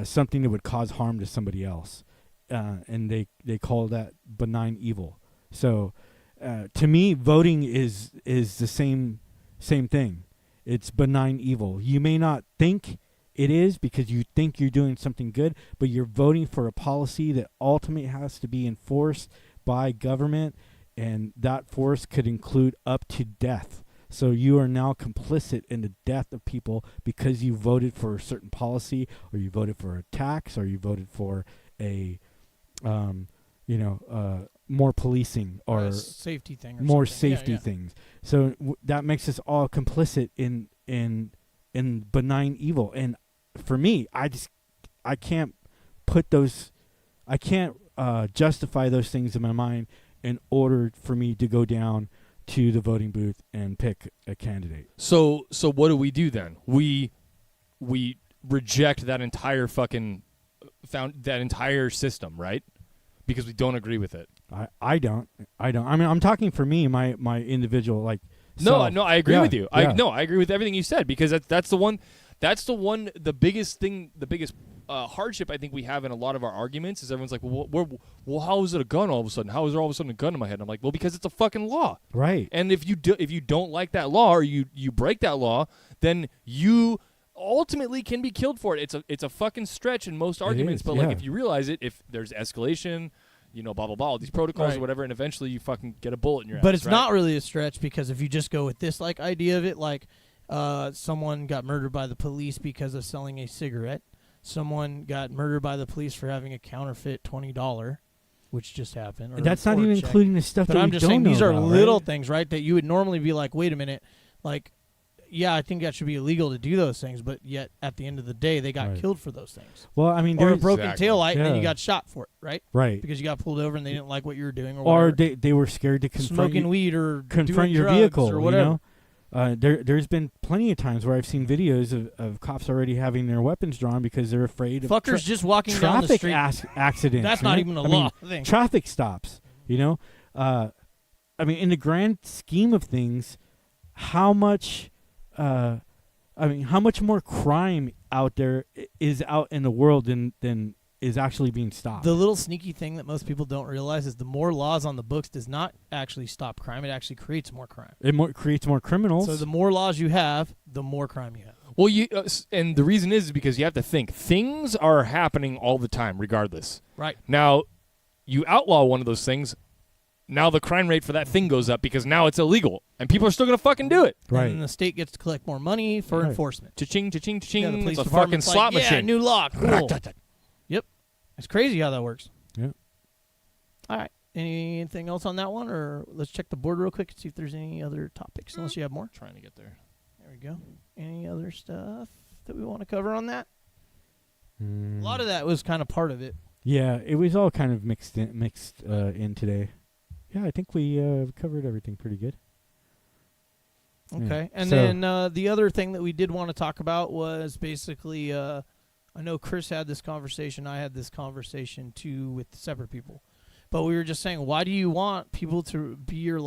something that would cause harm to somebody else, and they call that benign evil. So to me, voting is the same thing. It's benign evil. You may not think it is because you think you're doing something good, but you're voting for a policy that ultimately has to be enforced by government, and that force could include up to death. So you are now complicit in the death of people because you voted for a certain policy, or you voted for a tax, or you voted for a, more policing or a safety thing, or more something. safety things. So that makes us all complicit in benign evil. And for me, I can't justify those things in my mind in order for me to go down to the voting booth and pick a candidate. So what do we do then? We reject that entire that entire system, right? Because we don't agree with it. I don't. I mean, I'm talking for me, my individual No, self. I agree with you. Yeah. I agree with everything you said, because that's the biggest hardship I think we have in a lot of our arguments is everyone's like, well, how is it a gun all of a sudden? How is there all of a sudden a gun in my head? And I'm like, well, because it's a fucking law. Right. And if you don't like that law, or you break that law, then you ultimately can be killed for it. It's a fucking stretch in most arguments, but like if you realize it, if there's escalation, blah blah blah, all these protocols or whatever, and eventually you fucking get a bullet in your ass. But it's not really a stretch, because if you just go with this idea of it, someone got murdered by the police because of selling a cigarette. Someone got murdered by the police for having a counterfeit $20, which just happened. And that's not even including the stuff but that I'm we just don't saying know these are about, little right? things, right? That you would normally be like, wait a minute, yeah, I think that should be illegal to do those things, but yet at the end of the day, they got killed for those things. Well, I mean, or a there's broken taillight, and then you Yeah. got shot for it, right? right. Because you got pulled over and they didn't like what you were doing, or Or whatever. they were scared to confront Smoking weed or confront doing your drugs vehicle, or whatever. There's been plenty of times where I've seen videos of cops already having their weapons drawn because they're afraid of Fuckers just walking down the traffic street. accidents. That's not right? even a I law mean, thing. traffic stops. I mean, in the grand scheme of things, how much more crime out there is out in the world than is actually being stopped. The little sneaky thing that most people don't realize is the more laws on the books does not actually stop crime. It actually creates more crime. It creates more criminals. So the more laws you have, the more crime you have. Well, and the reason is because you have to think things are happening all the time, regardless. Right. Now, you outlaw one of those things. Now the crime rate for that thing goes up because now it's illegal, and people are still gonna fucking do it. Right. And then the state gets to collect more money for enforcement. Cha-ching, cha-ching, cha-ching. Yeah, the police it's a fucking department's slot like, machine. Yeah, new law. Cool. Yep. It's crazy how that works. Yeah. All right. Anything else on that one, or let's check the board real quick and see if there's any other topics, unless you have more. Trying to get there. There we go. Any other stuff that we want to cover on that? A lot of that was kind of part of it. Yeah, it was all kind of mixed in today. Yeah, I think we covered everything pretty good. Okay. Yeah. And then the other thing that we did want to talk about was basically, I know Chris had this conversation, I had this conversation too with separate people. But we were just saying, why do you want people to be your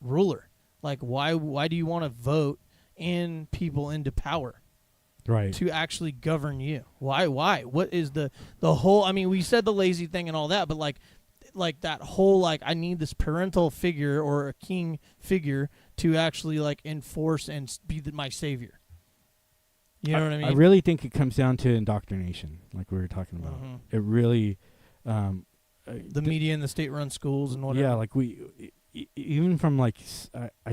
ruler? Why do you want to vote in people into power? Right. To actually govern you. Why? What is the whole, I mean, we said the lazy thing and all that, but like that whole I need this parental figure or a king figure to actually enforce and be my savior. You know what I mean? I really think it comes down to indoctrination, like we were talking about. Mhm. It really the media and the state-run schools and whatever. Yeah, like even from I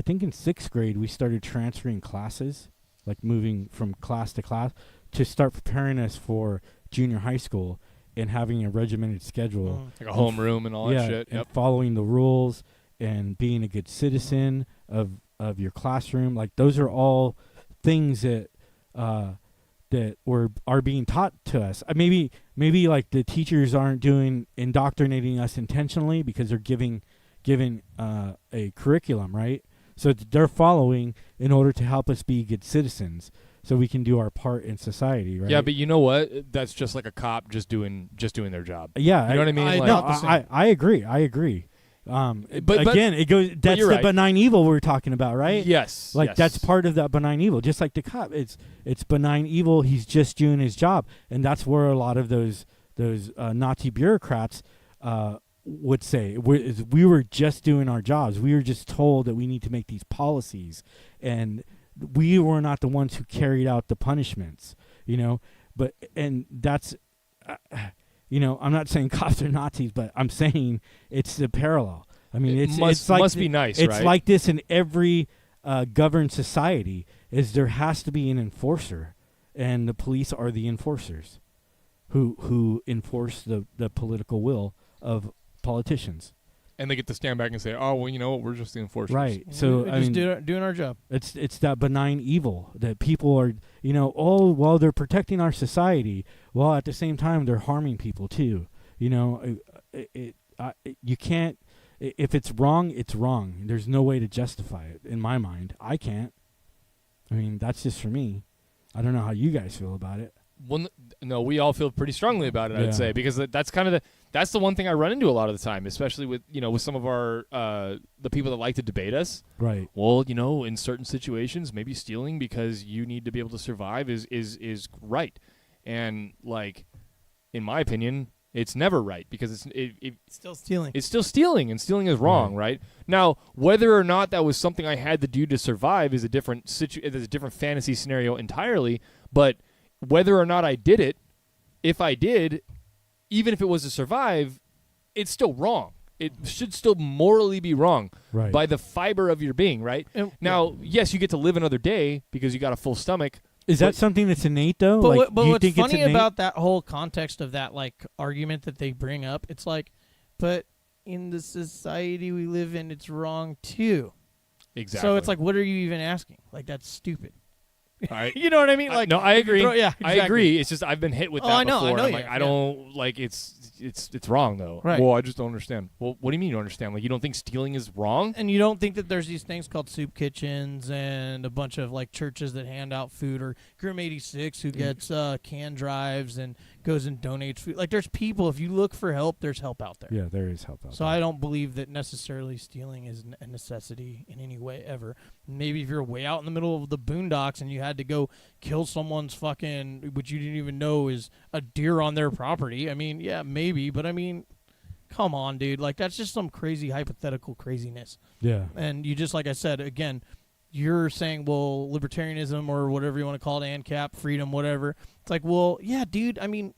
think in 6th grade we started transferring classes, like moving from class to class to start preparing us for junior high school and having a regimented schedule. Like a homeroom and all that shit. And Yep. following the rules and being a good citizen of your classroom. Like those are all things that are being taught to us. Maybe like the teachers aren't indoctrinating us intentionally because they're giving a curriculum, right? So they're following in order to help us be good citizens, so we can do our part in society, right? Yeah, but you know what? That's just like a cop just doing their job. Yeah, You know what I mean? I Like- know. I agree. But again, it goes. That's you're the right. benign evil we're talking about, right? Yes. Like yes. that's part of that benign evil. Just like the cop, it's benign evil. He's just doing his job, and that's where a lot of those Nazi bureaucrats would say we were just doing our jobs. We were just told that we need to make these policies, and we were not the ones who carried out the punishments. But that's. I'm not saying cops are Nazis, but I'm saying it's the parallel. I mean, It it's like must be nice, It's right? like this in every governed society. Is there has to be an enforcer, and the police are the enforcers, who enforce the political will of politicians. And they get to stand back and say, "Oh, well, you know what? We're just the enforcers." Right. So we're I just mean, doing our job. it's that benign evil that people are, they're protecting our society, while at the same time they're harming people too. You can't. If it's wrong, it's wrong. There's no way to justify it in my mind. I can't. I mean, that's just for me. I don't know how you guys feel about it. Well, no, we all feel pretty strongly about it. Yeah. I'd say because that's kind of that's the one thing I run into a lot of the time, especially with with some of our the people that like to debate us. Right. Well, in certain situations, maybe stealing because you need to be able to survive is right, and like in my opinion, it's never right because it's Still stealing. It's still stealing, and stealing is wrong, right? Now, whether or not that was something I had to do to survive is a different is a different fantasy scenario entirely. But whether or not I did it, if I did, even if it was to survive, it's still wrong. It should still morally be wrong Right. by the fiber of your being, right? Now, yes, you get to live another day because you got a full stomach. Is that something that's innate though? But you what's think it's funny innate? about that whole context of that argument that they bring up, it's like, but in the society we live in, it's wrong too. Exactly. So it's like, what are you even asking? Like, that's stupid. All right. You know what I mean? Like, no, I agree. yeah, exactly. I agree. It's just I've been hit with that I know, before. I know I'm you like, have, I don't like it's wrong though. Right. Well, I just don't understand. Well, what do you mean you don't understand? Like you don't think stealing is wrong? And you don't think that there's these things called soup kitchens and a bunch of churches that hand out food, or Grim 86 who gets can drives and goes and donates food. Like, there's people, if you look for help, there's help out there. Yeah, there is help out So there. I don't believe that necessarily stealing is a necessity in any way ever. Maybe if you're way out in the middle of the boondocks and you had to go kill someone's fucking, which you didn't even know is a deer on their property. I mean, yeah, maybe, but I mean, come on, dude. Like, that's just some crazy hypothetical craziness. Yeah. And you just, like I said, again, you're saying, well, libertarianism or whatever you want to call it, ANCAP, freedom, whatever. It's like, well, yeah, dude, I mean,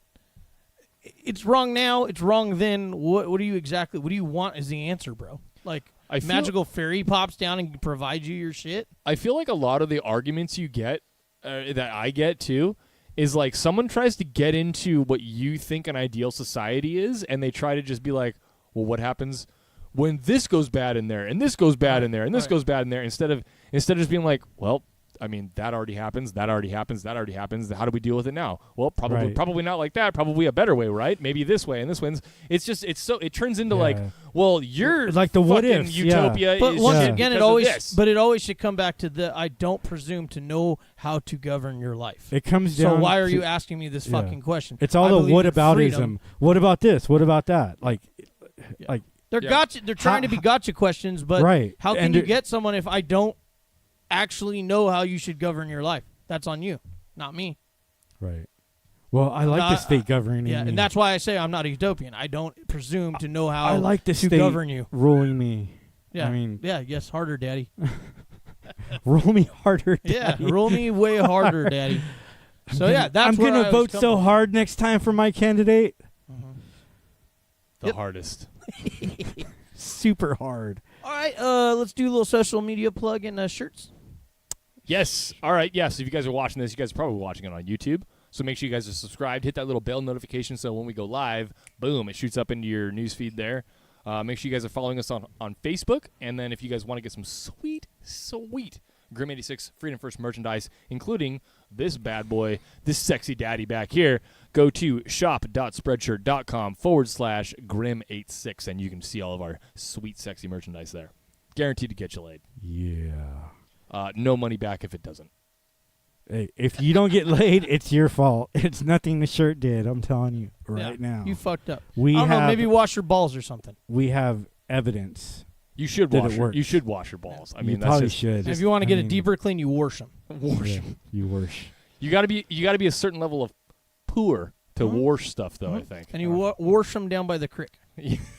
it's wrong now, it's wrong then. What do you want as the answer, bro? Like, magical fairy pops down and provides you your shit? I feel like a lot of the arguments you get, that I get too, is like someone tries to get into what you think an ideal society is, and they try to just be like, well, what happens when this goes bad in there, and this goes bad in there, and this goes bad in there, instead of just being like, well, I mean, that already happens, that already happens, that already happens. How do we deal with it now? Well, probably not like that. Probably a better way, right? Maybe this way and this way. It's just it turns into like, well, you're like the what fucking ifs, utopia. But is once shit again, because of it always should come back to the I don't presume to know how to govern your life. It comes So down why are to- you asking me this fucking question? It's all I the believe what in aboutism. freedom. What about this? What about that? Like They're gotcha. They're trying to be gotcha questions, but Right. how can And you they're- get someone if I don't actually know how you should govern your life? That's on you, not me. right. Well, I like the state governing Yeah, me. and that's why I say I'm not a utopian. I don't presume to know how I like the to state govern you. ruling me. Yeah, I mean, yes, harder, daddy. rule me harder. Yeah, Daddy. roll me way harder, daddy. So yeah, that's I'm where gonna I was vote coming so from. hard next time for my candidate. the hardest. Super hard. All right, let's do a little social media plug and shirts. Yes. All right. Yes. If you guys are watching this, you guys are probably watching it on YouTube. So make sure you guys are subscribed. Hit that little bell notification so when we go live, boom, it shoots up into your news feed there. Make sure you guys are following us on Facebook. And then if you guys want to get some sweet Grim 86 Freedom First merchandise, including this bad boy, this sexy daddy back here, go to shop.spreadshirt.com/Grim86 and you can see all of our sweet, sexy merchandise there. Guaranteed to get you laid. Yeah. No money back if it doesn't. Hey, if you don't get laid, it's your fault. It's nothing the shirt did. I'm telling you right now. You fucked up. We I don't know, have maybe wash your balls or something. we have evidence. You should That it wash. works. You should wash your balls. I You mean, that's probably just should. If you want to get I it mean, deeper clean, you wash them. wash. yeah, you wash. You gotta be a certain level of poor to Mhm. wash stuff, though. I Mhm. think. And you wash them down by the creek.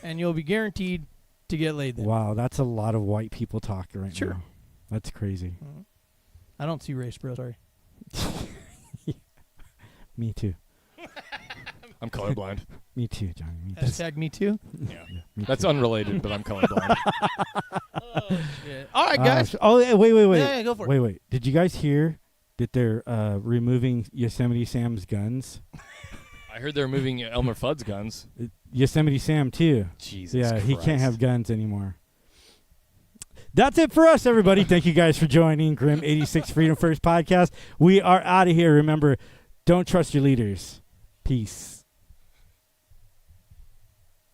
And you'll be guaranteed to get laid there. Wow, that's a lot of white people talk right Sure. now. That's crazy. Mhm. I don't see race, bro. Sorry. Me too. I'm colorblind. Me too, Johnny. Me too. Hashtag me too. Yeah. Yeah, me That's too. unrelated, but I'm colorblind. Oh, shit. All right, guys. Wait. Yeah, go for it. Wait. Did you guys hear that they're removing Yosemite Sam's guns? I heard they're moving Elmer Fudd's guns. Yosemite Sam too. Jesus. Yeah, he can't Christ. have guns anymore. That's it for us, everybody. Thank you guys for joining Grim 86 Freedom First podcast. We are out of here. Remember, don't trust your leaders. Peace.